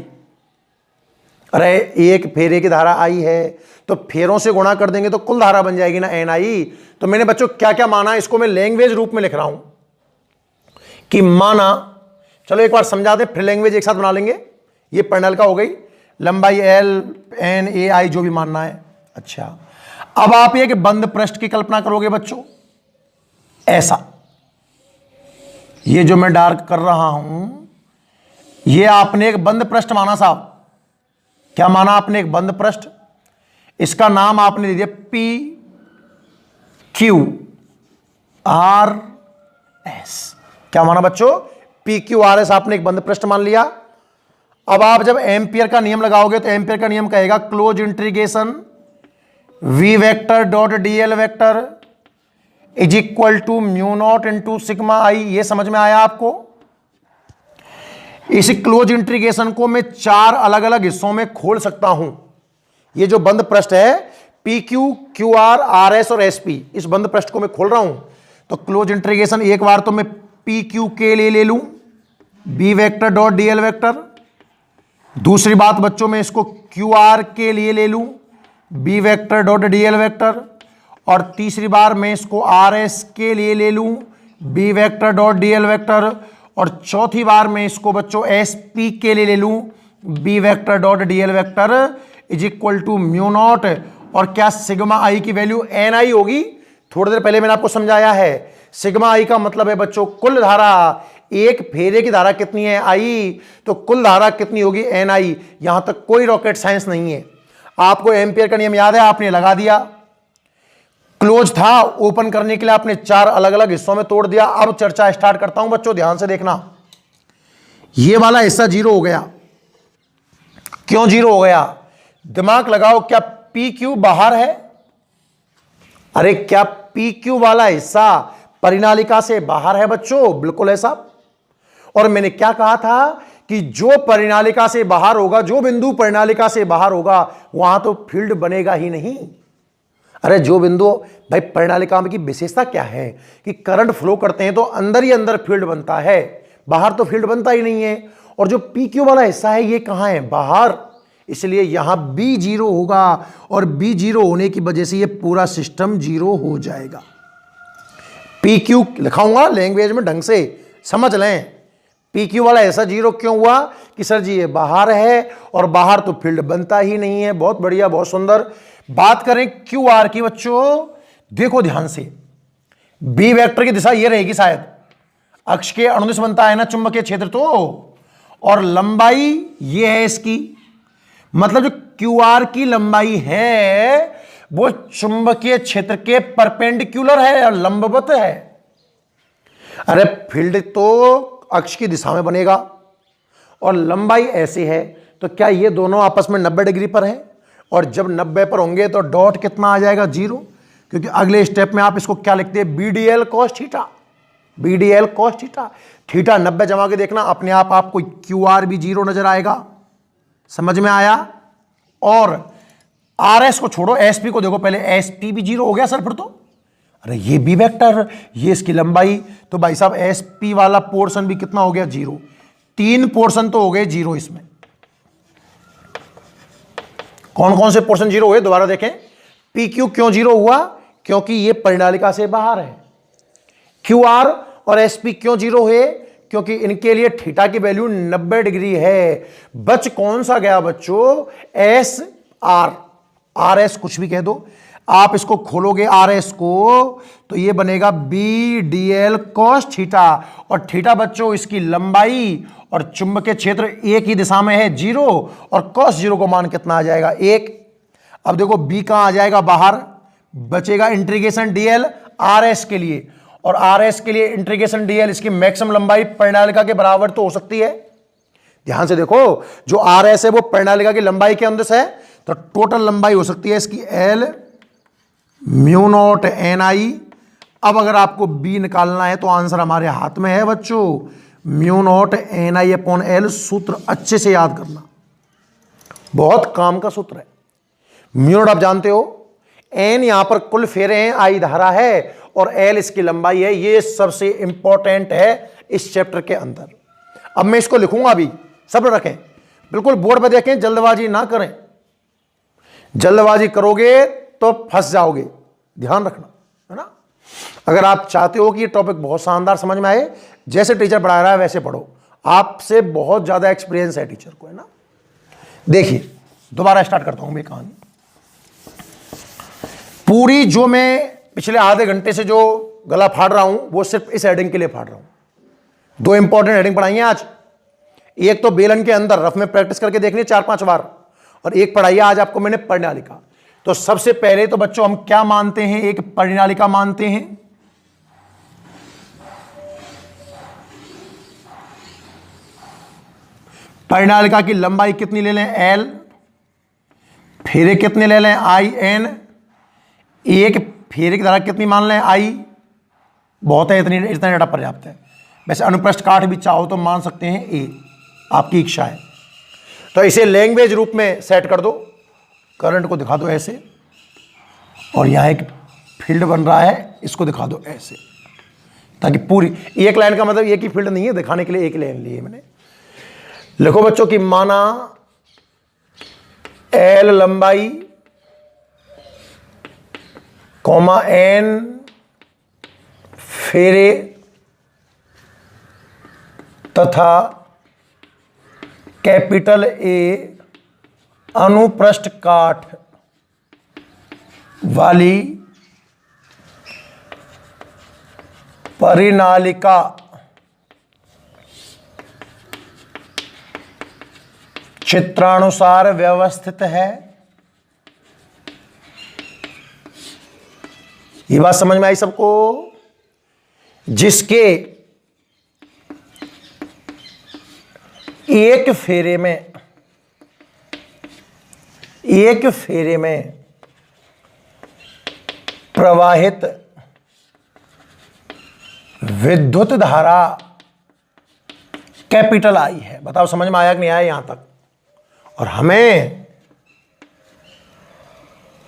अरे एक फेरे की धारा आई है तो फेरों से गुणा कर देंगे तो कुल धारा बन जाएगी ना एन आई। तो मैंने बच्चों क्या क्या माना, इसको मैं लैंग्वेज रूप में लिख रहा हूं कि माना। चलो एक बार समझा दे, फिर लैंग्वेज एक साथ बना लेंगे। ये परिनालिका हो गई, लंबाई एल, एन, ए, आई जो भी मानना है। अच्छा, अब आप एक बंद पृष्ठ की कल्पना करोगे बच्चों, ऐसा। ये जो मैं डार्क कर रहा हूं ये आपने एक बंद पृष्ठ माना साहब। क्या माना आपने? एक बंद पृष्ठ। इसका नाम आपने दे दिया पी क्यू आर एस। क्या माना बच्चों? पी क्यू आर एस आपने एक बंद पृष्ठ मान लिया। अब आप जब एम्पियर का नियम लगाओगे तो एम्पियर का नियम कहेगा close integration V vector dot DL vector is equal to mu naught into sigma I. ये समझ में आया आपको? इस क्लोज इंटीग्रेशन को मैं 4 अलग अलग हिस्सों में खोल सकता हूं। ये जो बंद पृष्ठ है P Q, Q R, R S और एस पी, इस बंद पृष्ठ को मैं खोल रहा हूं। तो क्लोज इंटीग्रेशन एक बार तो मैं पी क्यू के लिए ले लूं, B vector dot DL vector. दूसरी बात बच्चों मैं इसको क्यू आर के लिए ले लूं, B vector dot DL vector. और तीसरी बार मैं इसको आर एस के लिए ले लूं, B vector dot DL vector. और चौथी बार मैं इसको बच्चों एस पी के लिए ले लूं, B vector dot DL vector is equal to mu naught और क्या सिग्मा आई की वैल्यू एन आई होगी? थोड़ी देर पहले मैंने आपको समझाया है, सिग्मा आई का मतलब है बच्चों कुल धारा, एक फेरे की धारा कितनी है आई, तो कुल धारा कितनी होगी एन आई। यहां तक कोई रॉकेट साइंस नहीं है, आपको एम्पियर का नियम याद है, आपने लगा दिया। क्लोज था, ओपन करने के लिए आपने 4 अलग अलग हिस्सों में तोड़ दिया। अब चर्चा स्टार्ट करता हूं बच्चों, ध्यान से देखना। ये वाला हिस्सा 0 हो गया, क्यों 0 हो गया? दिमाग लगाओ, क्या पी क्यू बाहर है? अरे क्या पी क्यू वाला हिस्सा परिनालिका से बाहर है बच्चों? बिल्कुल ऐसा। और मैंने क्या कहा था कि जो परिनालिका से बाहर होगा, जो बिंदु परिनालिका से बाहर होगा, वहां तो फील्ड बनेगा ही नहीं। अरे जो बिंदु, भाई परिनालिका की विशेषता क्या है कि करंट फ्लो करते हैं तो अंदर ही अंदर फील्ड बनता है, बाहर तो फील्ड बनता ही नहीं है। और जो पी क्यू वाला हिस्सा है ये कहां है? बाहर, इसलिए यहां बी 0 होगा और बी 0 होने की वजह से ये पूरा सिस्टम 0 हो जाएगा। पी क्यू लिखाऊंगा लैंग्वेज में ढंग से समझ लें। पी क्यू वाला ऐसा 0 क्यों हुआ कि सर जी ये बाहर है और बाहर तो फील्ड बनता ही नहीं है। बहुत बढ़िया, बहुत सुंदर। बात करें क्यू आर की बच्चों, देखो ध्यान से, बी वेक्टर की दिशा ये रहेगी शायद, अक्ष के अनुदिश बनता है ना चुंबकीय क्षेत्र तो, और लंबाई ये है इसकी, मतलब जो क्यू आर की लंबाई है वो चुंबकीय क्षेत्र के परपेंडिकुलर है और लंबवत है। अरे फील्ड तो अक्ष की दिशा में बनेगा और लंबाई ऐसी है, तो क्या ये दोनों आपस में 90 डिग्री पर है? और जब 90 पर होंगे तो डॉट कितना आ जाएगा? 0, क्योंकि अगले स्टेप में आप इसको क्या लिखते हैं? BDL cos theta, BDL cos theta. Theta 90 जमा के देखना, अपने आप आपको QR भी 0 नजर आएगा। समझ में आया? और RS को छोड़ो, SP को देखो पहले, SP भी 0 हो गया सर फिर तो। अरे ये बी वेक्टर, ये इसकी लंबाई, तो भाई साहब SP वाला पोर्शन भी कितना हो गया? 0। 3 पोर्शन तो हो गए 0 इसमें। कौन कौन से पोर्शन 0 हुए दोबारा देखें। PQ क्यों 0 हुआ? क्योंकि ये परिनालिका से बाहर है। QR और SP क्यों 0 हुए? क्योंकि इनके लिए थीटा की वैल्यू 90 डिग्री है। बच कौन सा गया बच्चों? SR, RS कुछ भी कह दो, आप इसको खोलोगे RS को तो ये बनेगा BDL cos थीटा, और थीटा बच्चों इसकी लंबाई और चुंबकीय क्षेत्र एक ही दिशा में है 0, और cos 0 को मान कितना आ जाएगा? 1। अब देखो B कहां आ जाएगा? बाहर। बचेगा इंटीग्रेशन DL RS के लिए, और RS के लिए इंटीग्रेशन DL, इसकी मैक्सिमम लंबाई परिनालिका के बराबर तो हो सकती है। ध्यान से देखो, जो RS है वो परिनालिका की लंबाई के अंदर है, तो टोटल लंबाई हो सकती है इसकी L म्यू नॉट NI। अब अगर आपको B निकालना है तो आंसर हमारे हाथ में है बच्चों, म्यू नॉट NI/L। सूत्र अच्छे से याद करना, बहुत काम का सूत्र है। म्यू नॉट आप जानते हो, N यहां पर कुल फेरे हैं, I धारा है, और L इसकी लंबाई है। ये सबसे इंपॉर्टेंट है इस चैप्टर के अंदर। अब मैं इसको लिखूंगा, अभी सब्र रखें, बिल्कुल बोर्ड पर देखें, जल्दबाजी ना करें। जल्दबाजी करोगे तो फंस जाओगे, ध्यान रखना, है ना। अगर आप चाहते हो कि ये टॉपिक बहुत शानदार समझ में आए, जैसे टीचर पढ़ा रहा है वैसे पढ़ो, आपसे बहुत ज्यादा एक्सपीरियंस है टीचर को, है ना। देखिए दोबारा स्टार्ट करता हूं मैं कहानी पूरी। जो मैं पिछले आधे घंटे से जो गला फाड़ रहा हूं वो सिर्फ इस हेडिंग के लिए फाड़ रहा हूं। 2 इंपॉर्टेंट हेडिंग पढ़ाई है आज। एक तो बेलन के अंदर रफ में प्रैक्टिस करके देखनी 4-5 बार, और एक पढ़ाई आज आपको मैंने परिनालिका। तो सबसे पहले तो बच्चों हम क्या मानते हैं? एक परिनालिका मानते हैं। परिनालिका की लंबाई कितनी ले लें? L। फेरे कितने ले लें? IN। एक फेरे की धारा कितनी मान लें? I। बहुत है, इतना डाटा पर्याप्त है। वैसे अनुप्रस्थ काट भी चाहो तो मान सकते हैं A, आपकी इच्छा है। तो इसे लैंग्वेज रूप में सेट कर दो, करंट को दिखा दो ऐसे, और यहां एक फील्ड बन रहा है, इसको दिखा दो ऐसे, ताकि पूरी एक लाइन का मतलब एक ही फील्ड नहीं है, दिखाने के लिए एक लाइन ली है मैंने। लिखो बच्चों की माना L लंबाई, कॉमा N फेरे तथा कैपिटल A अनुप्रस्थ काट वाली परिनालिका चित्रानुसार व्यवस्थित है। ये बात समझ में आई सबको? जिसके एक फेरे में प्रवाहित विद्युत धारा कैपिटल आई है। बताओ समझ में आया कि नहीं आया यहां तक? और हमें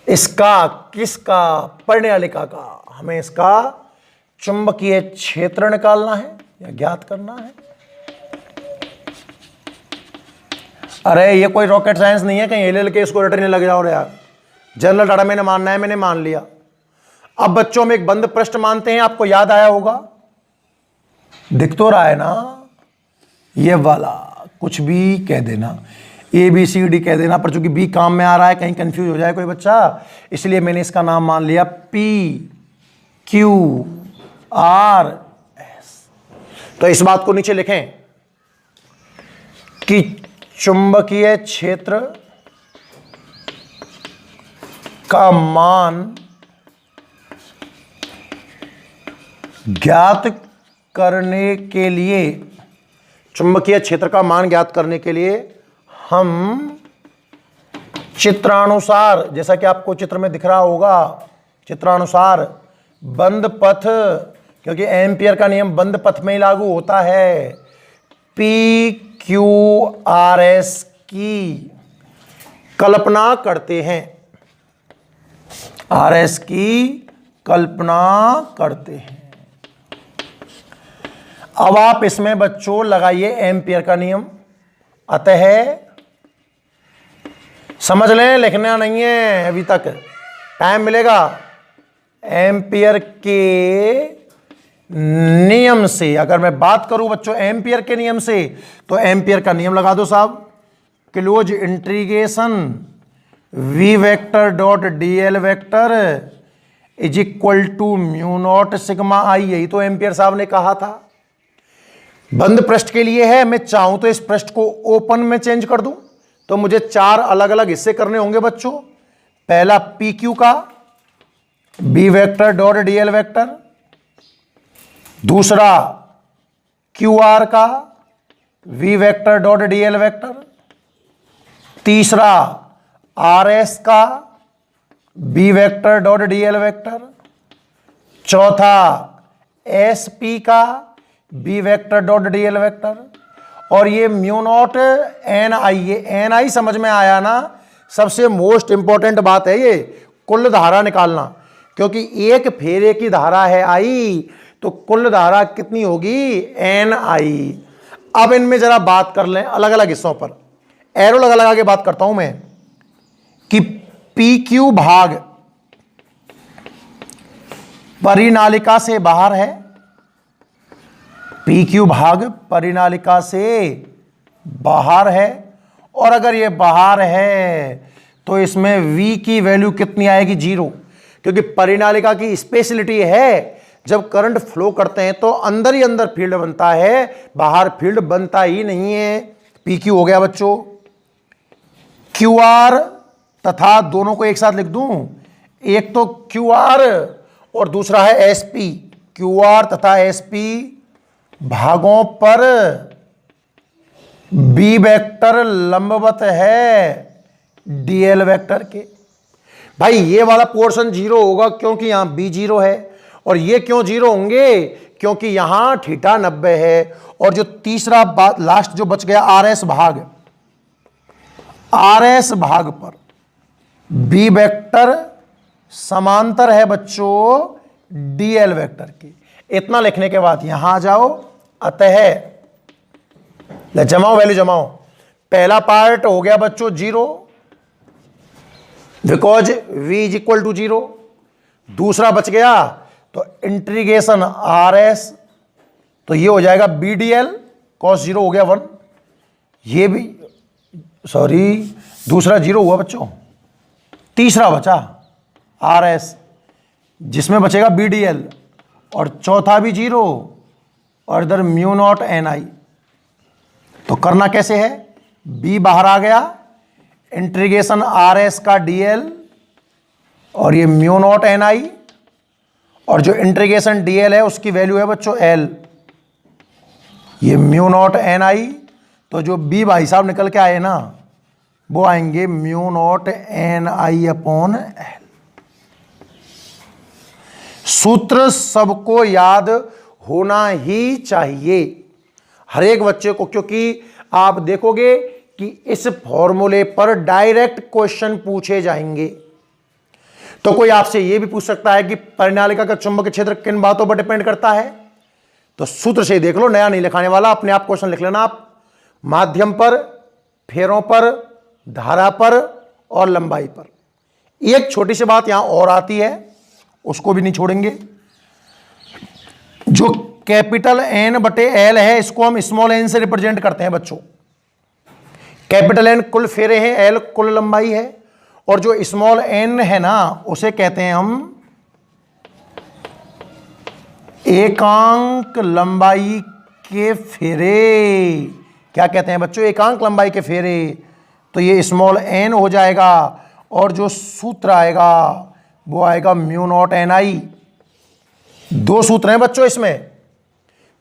इसका, किसका, परिनालिका का, हमें इसका चुंबकीय क्षेत्र निकालना है या ज्ञात करना है। अरे ये कोई रॉकेट साइंस नहीं है, कहीं एलएल के इसको रटने लग जाओ रे यार। जनरल डाटा मैंने मानना है, मैंने मान लिया। अब बच्चों में एक बंद पृष्ठ मानते हैं, आपको याद आया होगा, दिख तो रहा है ना, ये वाला। कुछ भी कह देना, ABCD कह देना, पर चूंकि बी काम में आ रहा है, कहीं कंफ्यूज हो जाए कोई बच्चा, इसलिए मैंने इसका नाम मान लिया PQRS। तो इस बात को नीचे लिखें कि चुंबकीय क्षेत्र का मान ज्ञात करने के लिए, चुंबकीय क्षेत्र का मान ज्ञात करने के लिए हम चित्रानुसार, जैसा कि आपको चित्र में दिख रहा होगा, चित्रानुसार बंद पथ, क्योंकि एम्पियर का नियम बंद पथ में ही लागू होता है, PQRS की कल्पना करते हैं। RS की कल्पना करते हैं। अब आप इसमें बच्चों लगाइए एम्पियर का नियम। अतः समझ लें, लिखना नहीं है अभी तक, टाइम मिलेगा। एम्पियर के नियम से अगर मैं बात करूं बच्चों, एम्पियर के नियम से, तो एम्पियर का नियम लगा दो साहब, close integration V vector dot DL vector is equal to mu naught sigma I। यही तो एम्पियर साहब ने कहा था। बंद पृष्ठ के लिए है, मैं चाहूं तो इस पृष्ठ को ओपन में चेंज कर दूं, तो मुझे 4 अलग अलग हिस्से करने होंगे बच्चों। पहला PQ का B vector dot DL vector, दूसरा QR का V vector dot DL vector, तीसरा RS का B vector dot DL vector, चौथा SP का B vector dot DL vector, और ये म्यू नॉट NI। ये NI समझ में आया ना? सबसे मोस्ट इंपॉर्टेंट बात है ये, कुल धारा निकालना, क्योंकि एक फेरे की धारा है I, तो कुल धारा कितनी होगी? NI। अब इनमें जरा बात कर लें अलग अलग हिस्सों पर, एरो लगा लगा के बात करता हूं मैं कि PQ भाग परिनालिका से बाहर है, PQ भाग परिनालिका से बाहर है, और अगर ये बाहर है तो इसमें V की वैल्यू कितनी आएगी? 0, क्योंकि परिनालिका की स्पेशलिटी है, जब करंट फ्लो करते हैं तो अंदर ही अंदर फील्ड बनता है, बाहर फील्ड बनता ही नहीं है। PQ हो गया बच्चों। QR तथा दोनों को एक साथ लिख दूं, एक तो QR और दूसरा है SP। QR तथा SP भागों पर B वेक्टर लंबवत है DL वेक्टर के। भाई ये वाला पोर्शन 0 होगा क्योंकि यहां B 0 है, और ये क्यों 0 होंगे? क्योंकि यहां थीटा 90 है। और जो तीसरा बात लास्ट जो बच गया RS भाग पर B वेक्टर समांतर है बच्चों DL वेक्टर के। इतना लिखने के बाद यहां आ जाओ। अतः जमाओ, वैल्यू जमाओ। पहला पार्ट हो गया बच्चों 0, because V is equal to 0। दूसरा बच गया तो इंटीग्रेशन RS, तो ये हो जाएगा BDL cos 0 हो गया 1। ये भी दूसरा 0 हुआ बच्चों। तीसरा बचा RS, जिसमें बचेगा BDL, और चौथा भी 0, और इधर म्यू नॉट NI। तो करना कैसे है, B बाहर आ गया, इंटीग्रेशन RS का DL, और ये म्यू नॉट NI, और जो इंटीग्रेशन DL है उसकी वैल्यू है बच्चों L, ये म्यू नॉट NI। तो जो B भाई साहब निकल के आए ना, वो आएंगे mu naught NI upon L। सूत्र सबको याद होना ही चाहिए, हर एक बच्चे को, क्योंकि आप देखोगे कि इस फॉर्मूले पर डायरेक्ट क्वेश्चन पूछे जाएंगे। तो कोई आपसे यह भी पूछ सकता है कि परिनालिका का चुंबकीय क्षेत्र किन बातों पर डिपेंड करता है, तो सूत्र से ही देख लो, नया नहीं लिखाने वाला, अपने आप क्वेश्चन लिख लेना आप। माध्यम पर, फेरों पर, धारा पर और लंबाई पर। एक छोटी सी बात यहां और आती है, उसको भी नहीं छोड़ेंगे। जो कैपिटल N बटे L है, इसको हम स्मॉल n से रिप्रेजेंट करते हैं बच्चों। कैपिटल N कुल फेरे हैं, L कुल लंबाई है, और जो स्मॉल n है ना, उसे कहते हैं हम एकांक लंबाई के फेरे। क्या कहते हैं बच्चों, एकांक लंबाई के फेरे। तो ये स्मॉल n हो जाएगा, और जो सूत्र आएगा वो आएगा म्यू नॉट NI। दो सूत्र हैं बच्चों इसमें।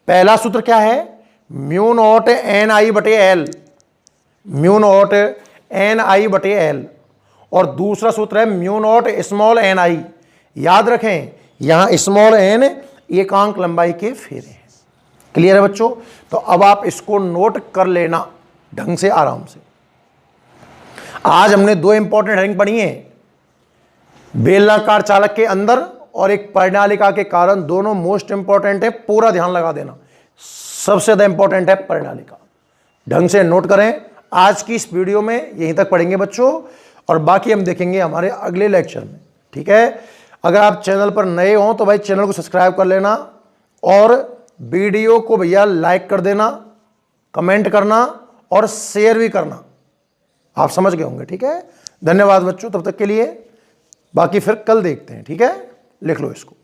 पहला सूत्र क्या है, म्यू नॉट NI बटे L, म्यू नॉट NI बटे L, और दूसरा सूत्र है म्यू नॉट स्मॉल NI। याद रखें, यहां स्मॉल n एकांक लंबाई के फेरे हैं। क्लियर है बच्चों? तो अब आप इसको नोट कर लेना ढंग से, आराम से। आज हमने दो इंपॉर्टेंट हेडिंग पढ़ी है, बेलनाकार चालक के अंदर और एक परिनालिका के कारण। दोनों मोस्ट इंपॉर्टेंट है, पूरा ध्यान लगा देना। सबसे ज्यादा इंपॉर्टेंट है परिनालिका, ढंग से नोट करें। आज की इस वीडियो में यहीं तक पढ़ेंगे बच्चों, और बाकी हम देखेंगे हमारे अगले लेक्चर में। ठीक है? अगर आप चैनल पर नए हो तो भाई चैनल को सब्सक्राइब कर लेना, और वीडियो को भैया लाइक कर देना, कमेंट करना और शेयर भी करना। आप समझ गए होंगे। ठीक है? धन्यवाद बच्चों, तब तक के लिए। बाकी फिर कल देखते हैं। ठीक है? लिख लो इसको।